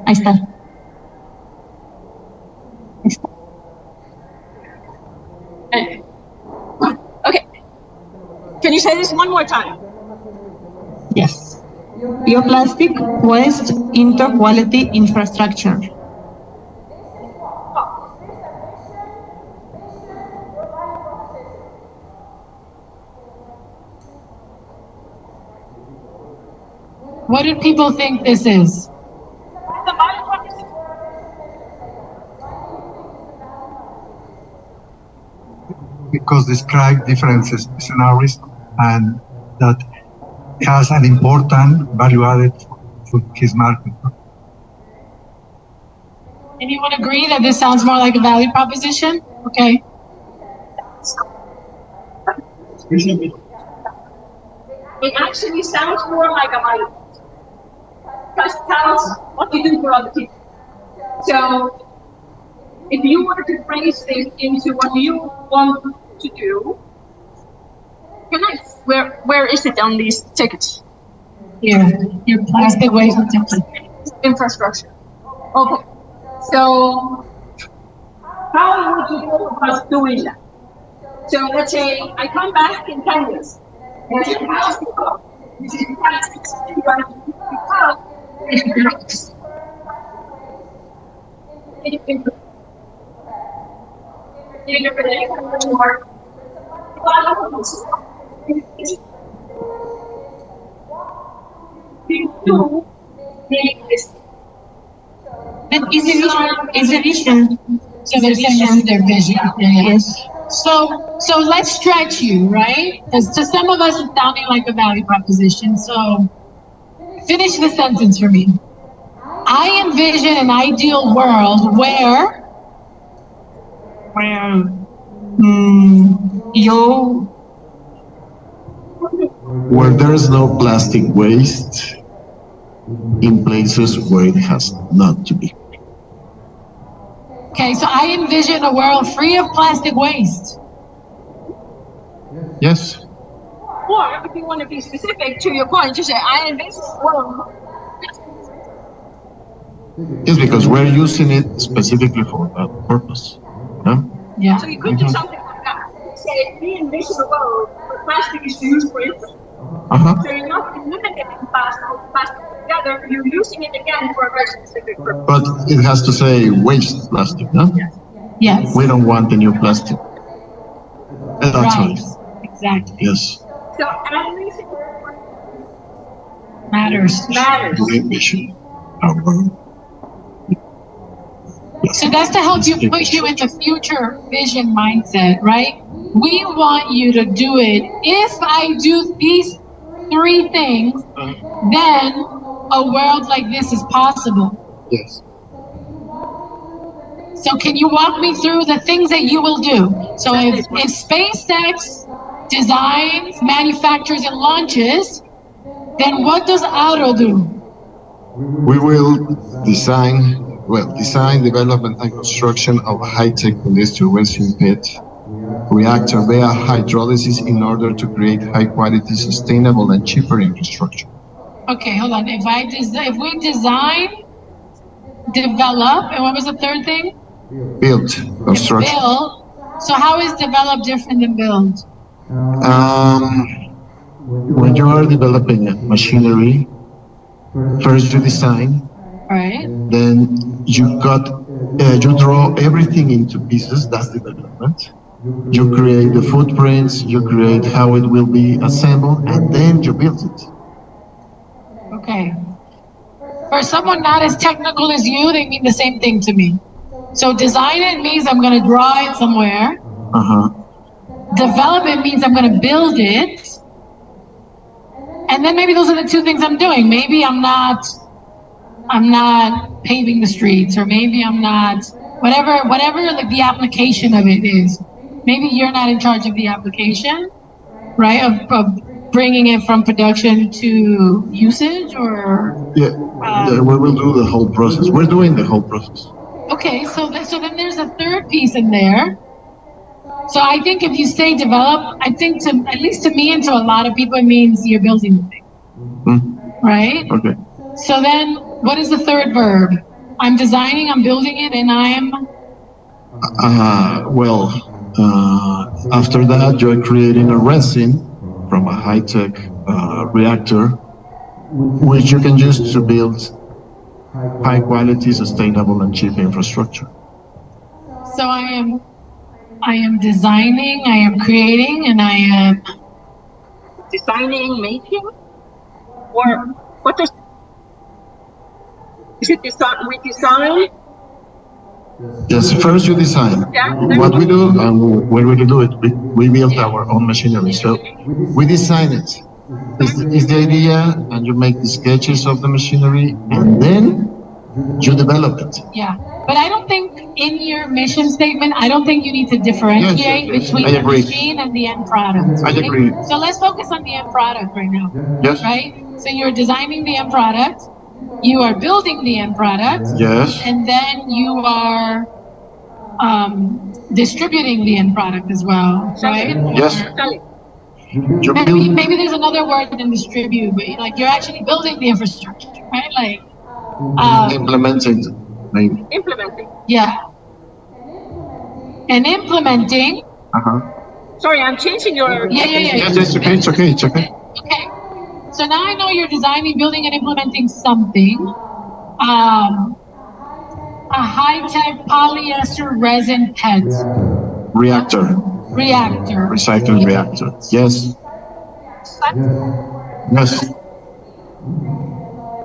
Ahí está. Okay. Can you say this one more time? Yes. Your plastic waste into quality infrastructure. What do people think this is? Because describe different scenarios and that has an important value added for his market. Anyone agree that this sounds more like a value proposition? Okay. It actually sounds more like a value. Because it tells what you do for other people. So, if you were to phrase this into what you want to do, where is it on these tickets? Here, your plastic waste infrastructure. Okay. So, how would you go about doing that? So let's say I come back in 10 years. And you ask me, this is plastics, you want to It's a vision. So they're saying this is their vision. Yes. So let's stretch you, right? Because to some of us, it's sounding like a value proposition. So finish the sentence for me. I envision an ideal world where where there is no plastic waste in places where it has not to be. Okay, so I envision a world free of plastic waste. Yes. Or if you want to be specific to your point, you say, I envision a world. Yes, because we're using it specifically for that purpose. Yeah. Yeah. So you could do something like that. Say, we envision a world where plastic is used for instance. So you're not eliminating plastic together, you're using it again for a very specific purpose. But it has to say waste plastic, no? Yes. We don't want the new plastic. That's Right. Exactly. Yes. So animation Matters. We envision our world. So that's to help you put you in the future vision mindset, right? We want you to do it. If I do these 3 things, then a world like this is possible. Yes. So can you walk me through the things that you will do? So if SpaceX designs, manufactures, and launches, then what does Auto do? We will design, development, and construction of a high-tech industrial pit reactor via hydrolysis in order to create high-quality, sustainable, and cheaper infrastructure. Okay, hold on. If we design, develop, and what was the third thing? Build, construction. Build. So how is develop different than build? When you are developing a machinery, first you design, Right. then you draw everything into pieces. That's development. You create the footprints, you create how it will be assembled, and then you build it. Okay. For someone not as technical as you, they mean the same thing to me. So design it means I'm going to draw it somewhere. Develop it means I'm going to build it. And then maybe those are the 2 things I'm doing. Maybe I'm not paving the streets, or maybe I'm not, whatever like the application of it is. Maybe you're not in charge of the application, right? Of bringing it from production to usage, or? Yeah, we will do the whole process. We're doing the whole process. Okay, so then there's a 3rd piece in there. So I think if you say develop, I think at least to me and to a lot of people, it means you're building the thing, right? Okay. So then what is the 3rd verb? I'm designing, I'm building it, and I'm? After that, you're creating a resin from a high-tech reactor, which you can use to build high-quality, sustainable, and cheap infrastructure. So I am designing, I am creating, and I am designing, making, or what is it? We design. Yes, first you design what we do and where we do it. We build our own machinery, so we design it. It's the idea, and you make the sketches of the machinery, and then you develop it. Yeah, but I don't think in your mission statement, I don't think you need to differentiate between the machine and the end product. I agree. So let's focus on the end product right now. Yes. Right? So you're designing the end product, you are building the end product. Yes. And then you are distributing the end product as well, right? Yes. Maybe there's another word than distribute, but like you're actually building the infrastructure, right? Like implementing, maybe. Implementing. Yeah. And implementing. Sorry, I'm changing your. Yeah. Yes, it's okay. Okay. So now I know you're designing, building, and implementing something. A high-tech polyester resin PET. Reactor. Recycling reactor. Yes. Yes.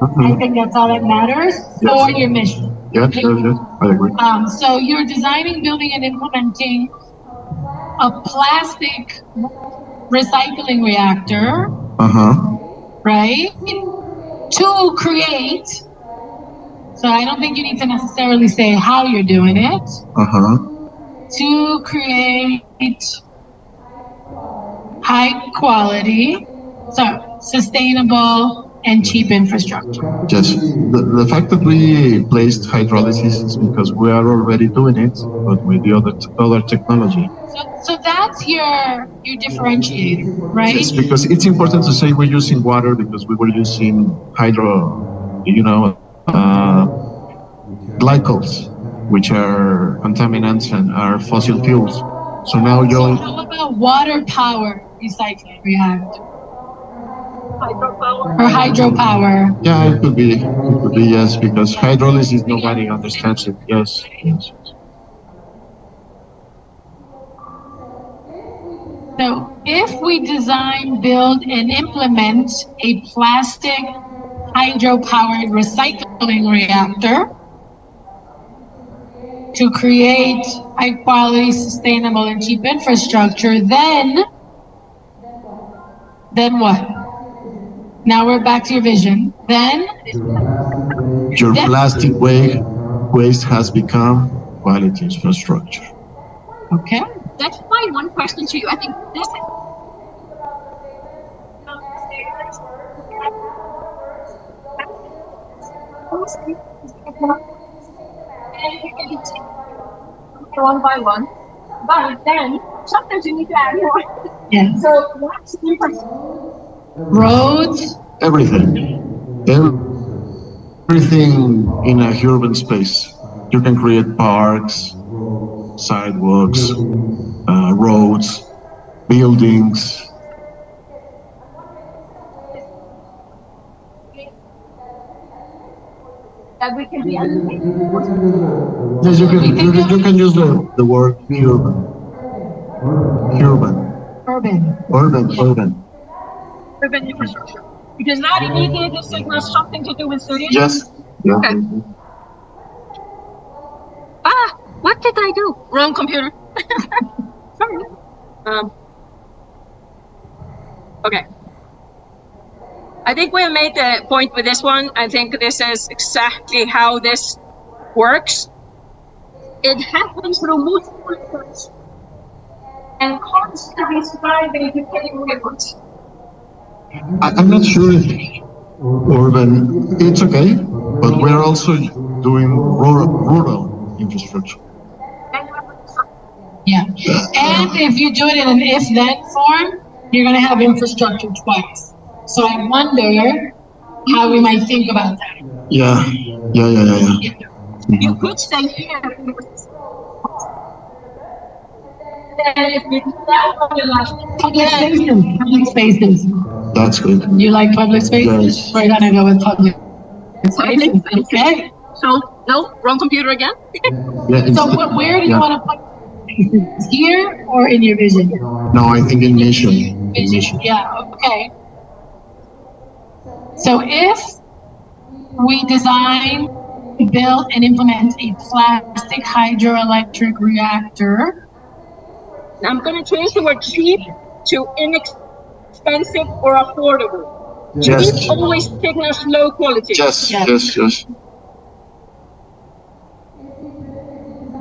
I think that's all that matters for your mission. Yes, I agree. So you're designing, building, and implementing a plastic recycling reactor, right? To create. So I don't think you need to necessarily say how you're doing it. To create high quality, sustainable, and cheap infrastructure. Yes, the fact that we placed hydrolysis is because we are already doing it, but with the other technology. So that's your differentiator, right? Yes, because it's important to say we're using water because we were using hydro, glycols, which are contaminants and are fossil fuels. So now So how about water power recycling reactor? Hydropower. Or hydropower? yeah, it could be yes, because hydrolysis nobody understands it. Yes. So if we design, build, and implement a plastic hydro-powered recycling reactor to create high-quality, sustainable, and cheap infrastructure, then what? Now we're back to your vision. Then Your plastic waste has become quality infrastructure. Okay. That's my one question to you. I think this is. One by one, but then sometimes you need to add more. Yeah. So what's the difference? Roads. Everything in a urban space. You can create parks, sidewalks, roads, buildings. That we can be. Yes, you can use the word urban. Urban. Urban infrastructure. Because that immediately signals something to do with cities. Yes. Yeah. Okay. What did I do? Wrong computer. Sorry. Okay. I think we made the point with this one. I think this is exactly how this works. It happens through multiple steps and constantly striving to get rewards. I'm not sure if urban, it's okay, but we're also doing rural infrastructure. Yeah. And if you do it in an if-then form, you're going to have infrastructure twice. So I wonder how we might think about that. Yeah. You could stay here. And if you do that on the last Public spaces. That's good. You like public spaces? Yes. We're going to go with public spaces. Okay. So, no, wrong computer again? So where do you want to put spaces? Here or in your vision? No, I think in mission. Yeah, okay. So if we design, build, and implement a plastic hydroelectric reactor. I'm going to change the word cheap to inexpensive or affordable. Yes. Cheap always signals low quality. Yes.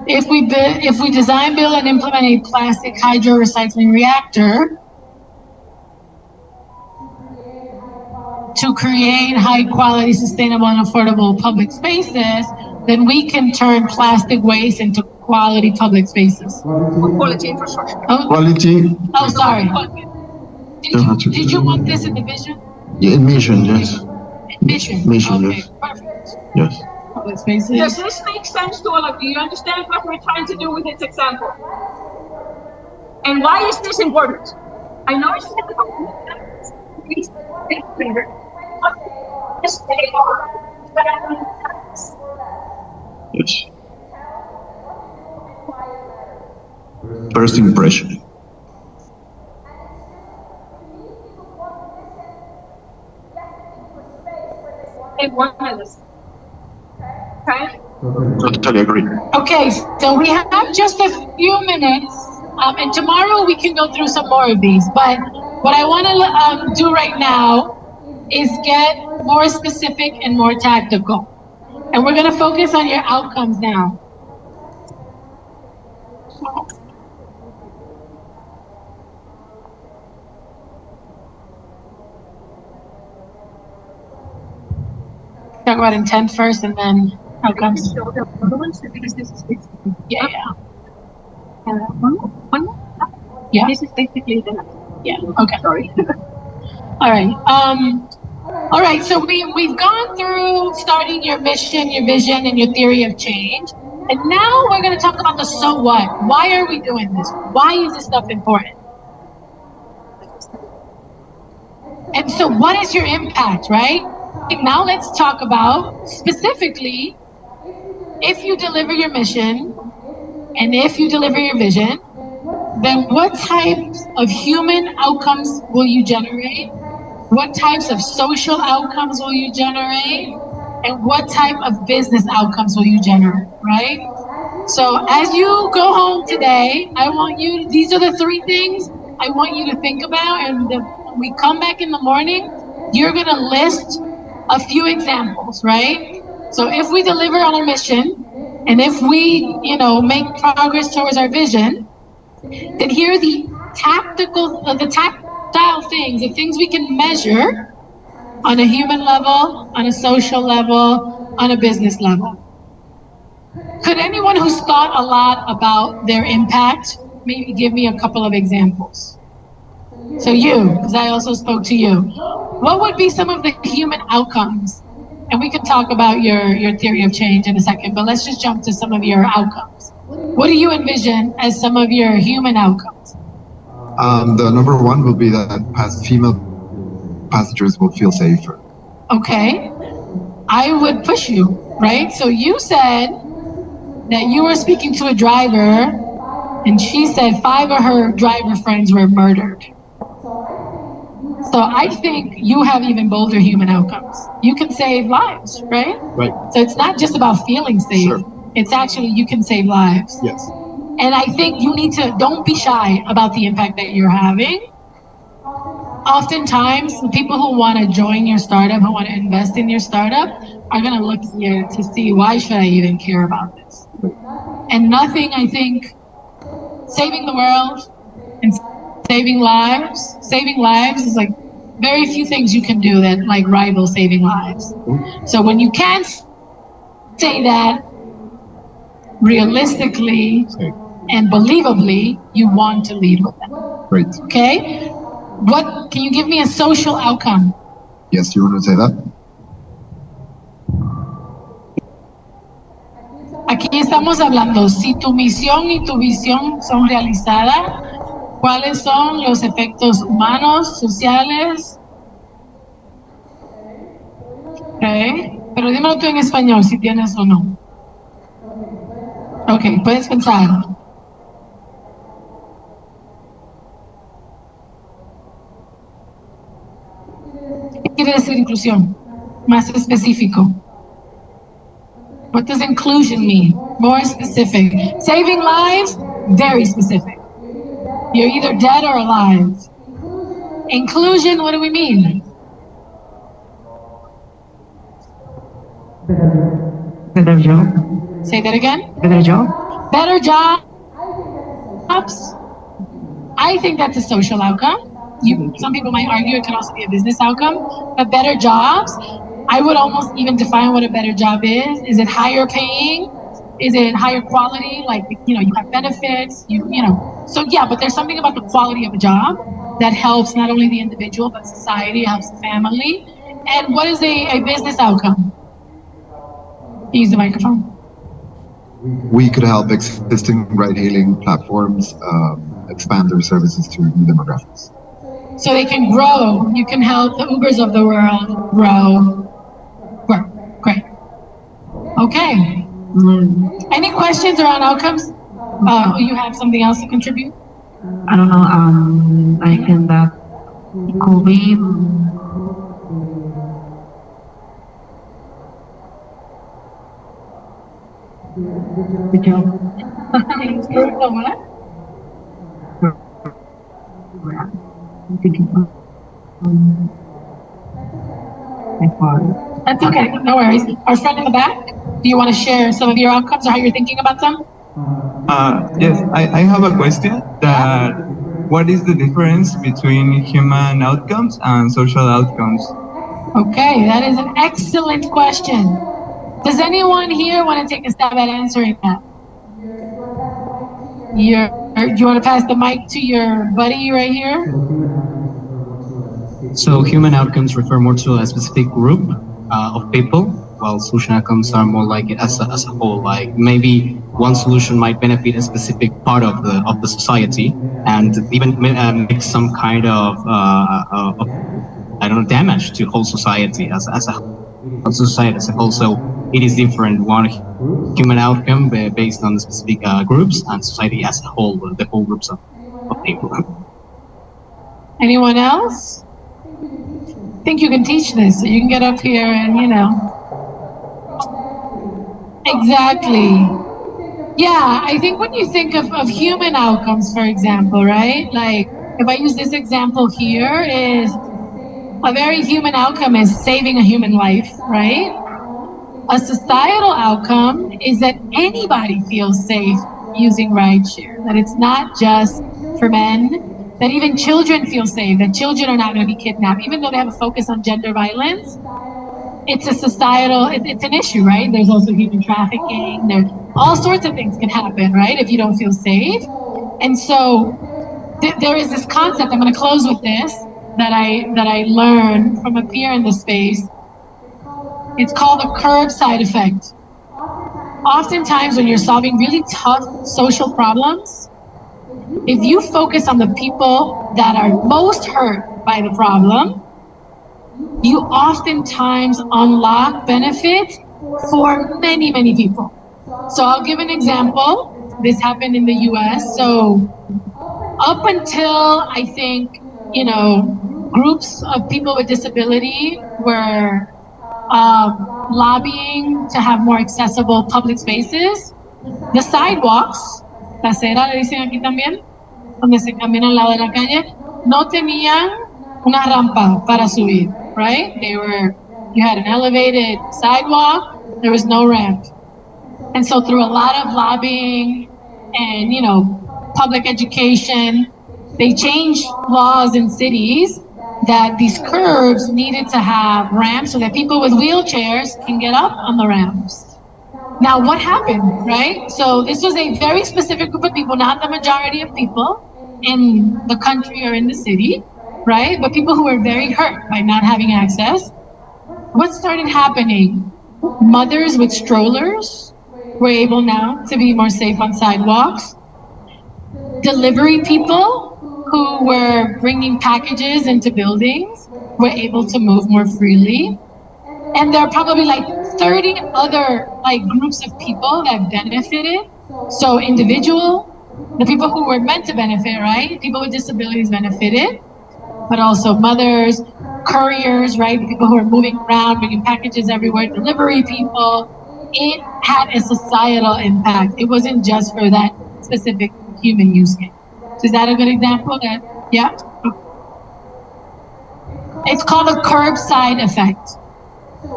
If we design, build, and implement a plastic hydro recycling reactor to create high quality, sustainable, and affordable public spaces, then we can turn plastic waste into quality public spaces. Quality infrastructure. Quality. Oh, sorry. Did you want this in the vision? Yeah, in mission, yes. Mission. Mission, Okay, yes. perfect. Yes. Public spaces. Does this make sense to all of you? You understand what we're trying to do with this example? And why is this important? I know it's difficult. Yes. First impression. One minute. Okay. Totally agree. Okay, so we have just a few minutes, and tomorrow we can go through some more of these. But what I want to do right now is get more specific and more tactical. And we're going to focus on your outcomes now. Talk about intent first and then outcomes. Yeah. One more. Yeah. This is basically the. Yeah. Okay. Sorry. All right. All right. So we've gone through starting your mission, your vision, and your theory of change, and now we're going to talk about the so what. Why are we doing this? Why is this stuff important? And so, what is your impact, right? And now let's talk about specifically if you deliver your mission and if you deliver your vision, then what types of human outcomes will you generate? What types of social outcomes will you generate? And what type of business outcomes will you generate, right? So as you go home today, I want you, these are the three things I want you to think about. And when we come back in the morning, you're going to list a few examples, right? So if we deliver on our mission, and if we, make progress towards our vision, then here are the tactile things, the things we can measure on a human level, on a social level, on a business level. Could anyone who's thought a lot about their impact maybe give me a couple of examples? So you, because I also spoke to you. What would be some of the human outcomes? And we can talk about your theory of change in a second, but let's just jump to some of your outcomes. What do you envision as some of your human outcomes? The number one will be that female passengers will feel safer. Okay. I would push you, right? So you said that you were speaking to a driver and she said 5 of her driver friends were murdered. So I think you have even bolder human outcomes. You can save lives, right? Right. So it's not just about feeling safe. Sure. It's actually you can save lives. Yes. And I think you need to, don't be shy about the impact that you're having. Oftentimes, the people who want to join your startup, who want to invest in your startup, are going to look here to see, why should I even care about this? And nothing, I think, saving the world and saving lives is like very few things you can do that like rival saving lives. So when you can't say that realistically and believably, you want to lead with them. Great. Okay? What can you give me a social outcome? Yes, you want to say that? Aquí estamos hablando, si tu misión y tu visión son realizadas, ¿cuáles son los efectos humanos, sociales? Okay. Pero dímelo tú en español si tienes o no. Ok, puedes pensar. ¿Qué quiere decir inclusión? Más específico. What does inclusion mean? More specific. Saving lives, very specific. You're either dead or alive. Inclusion, what do we mean? Better job. Say that again. Better job. Better jobs. I think that's a social outcome. Some people might argue it could also be a business outcome, but better jobs, I would almost even define what a better job is. Is it higher paying? Is it higher quality? Like, you have benefits, So yeah, but there's something about the quality of a job that helps not only the individual, but society, helps the family. And what is a business outcome? Use the microphone. We could help existing ride-hailing platforms expand their services to new demographics. So they can grow. You can help the Ubers of the world grow. Great. Okay. Any questions around outcomes? You have something else to contribute? I don't know. I think that it could be. Good job. That's okay, no worries. Our friend in the back, do you want to share some of your outcomes or how you're thinking about them? Yes, I have a question that what is the difference between human outcomes and social outcomes? Okay, that is an excellent question. Does anyone here want to take a stab at answering that? You're do you want to pass the mic to your buddy right here? So human outcomes refer more to a specific group of people, while solution outcomes are more like as a whole. Like maybe one solution might benefit a specific part of the society, and even make some kind of I don't know, damage to whole society as a whole. So it is different. One human outcome based on specific groups, and society as a whole, the whole groups of people. Anyone else? I think you can teach this, so you can get up here and, you know. Exactly. Yeah, I think when you think of human outcomes, for example, right? Like, if I use this example here, is a very human outcome is saving a human life, right? A societal outcome is that anybody feels safe using rideshare, that it's not just for men, that even children feel safe, that children are not going to be kidnapped, even though they have a focus on gender violence. It's a societal, it's an issue, right? There's also human trafficking, there's all sorts of things can happen, right? If you don't feel safe. And so there is this concept, I'm going to close with this, that I learned from a peer in the space. It's called the curbside effect. Oftentimes when you're solving really tough social problems, if you focus on the people that are most hurt by the problem, you oftentimes unlock benefit for many, many people. So I'll give an example. This happened in the US. So up until, I think, you know, groups of people with disability were lobbying to have more accessible public spaces, the sidewalks, la acera le dicen aquí también, donde se camina al lado de la calle, no tenían una rampa para subir, right? You had an elevated sidewalk, there was no ramp. And so through a lot of lobbying and, you know, public education, they changed laws in cities that these curbs needed to have ramps so that people with wheelchairs can get up on the ramps. Now, what happened, right? So this was a very specific group of people, not the majority of people in the country or in the city, right? But people who were very hurt by not having access. What started happening? Mothers with strollers were able now to be more safe on sidewalks. Delivery people who were bringing packages into buildings were able to move more freely. And there are probably like 30 other like groups of people that benefited. So the people who were meant to benefit, right? People with disabilities benefited, but also mothers, couriers, right? People who are moving around, bringing packages everywhere, delivery people. It had a societal impact. It wasn't just for that specific human use case. So is that a good example? Yeah? It's called a curbside effect.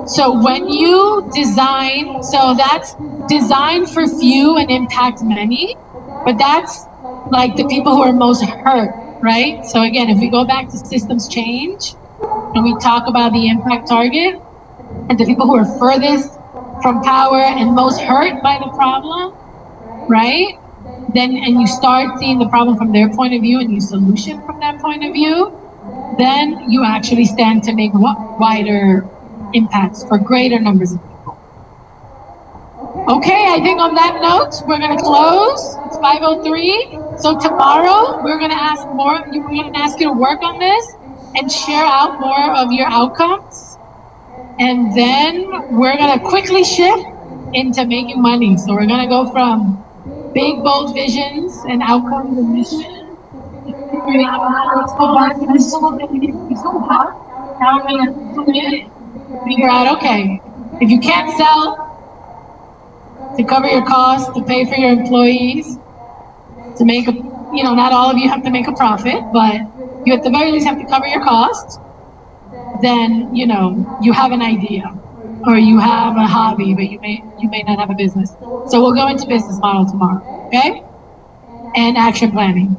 So when you design, so that's designed for few and impact many, but that's like the people who are most hurt, right? So again, if we go back to systems change and we talk about the impact target and the people who are furthest from power and most hurt by the problem, right? Then, and you start seeing the problem from their point of view and you solution from that point of view, then you actually stand to make wider impacts for greater numbers of people. Okay, I think on that note, we're going to close. It's 5:03. So tomorrow, we're going to ask you to work on this and share out more of your outcomes. And then we're going to quickly shift into making money. So we're going to go from big, bold visions and outcomes and mission. Let's go back to this little bit. Now we're going to figure out, okay, if you can't sell to cover your costs, to pay for your employees, to make a, you know, not all of you have to make a profit, but you at the very least have to cover your costs, then, you know, you have an idea or you have a hobby, but you may not have a business. So we'll go into business model tomorrow, okay? And action planning.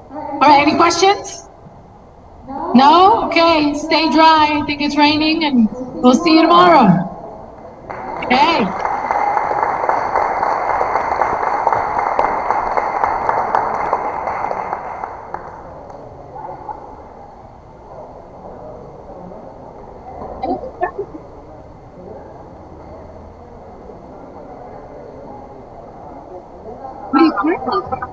All right, any questions? No? Okay, stay dry. I think it's raining and we'll see you tomorrow. Okay. American.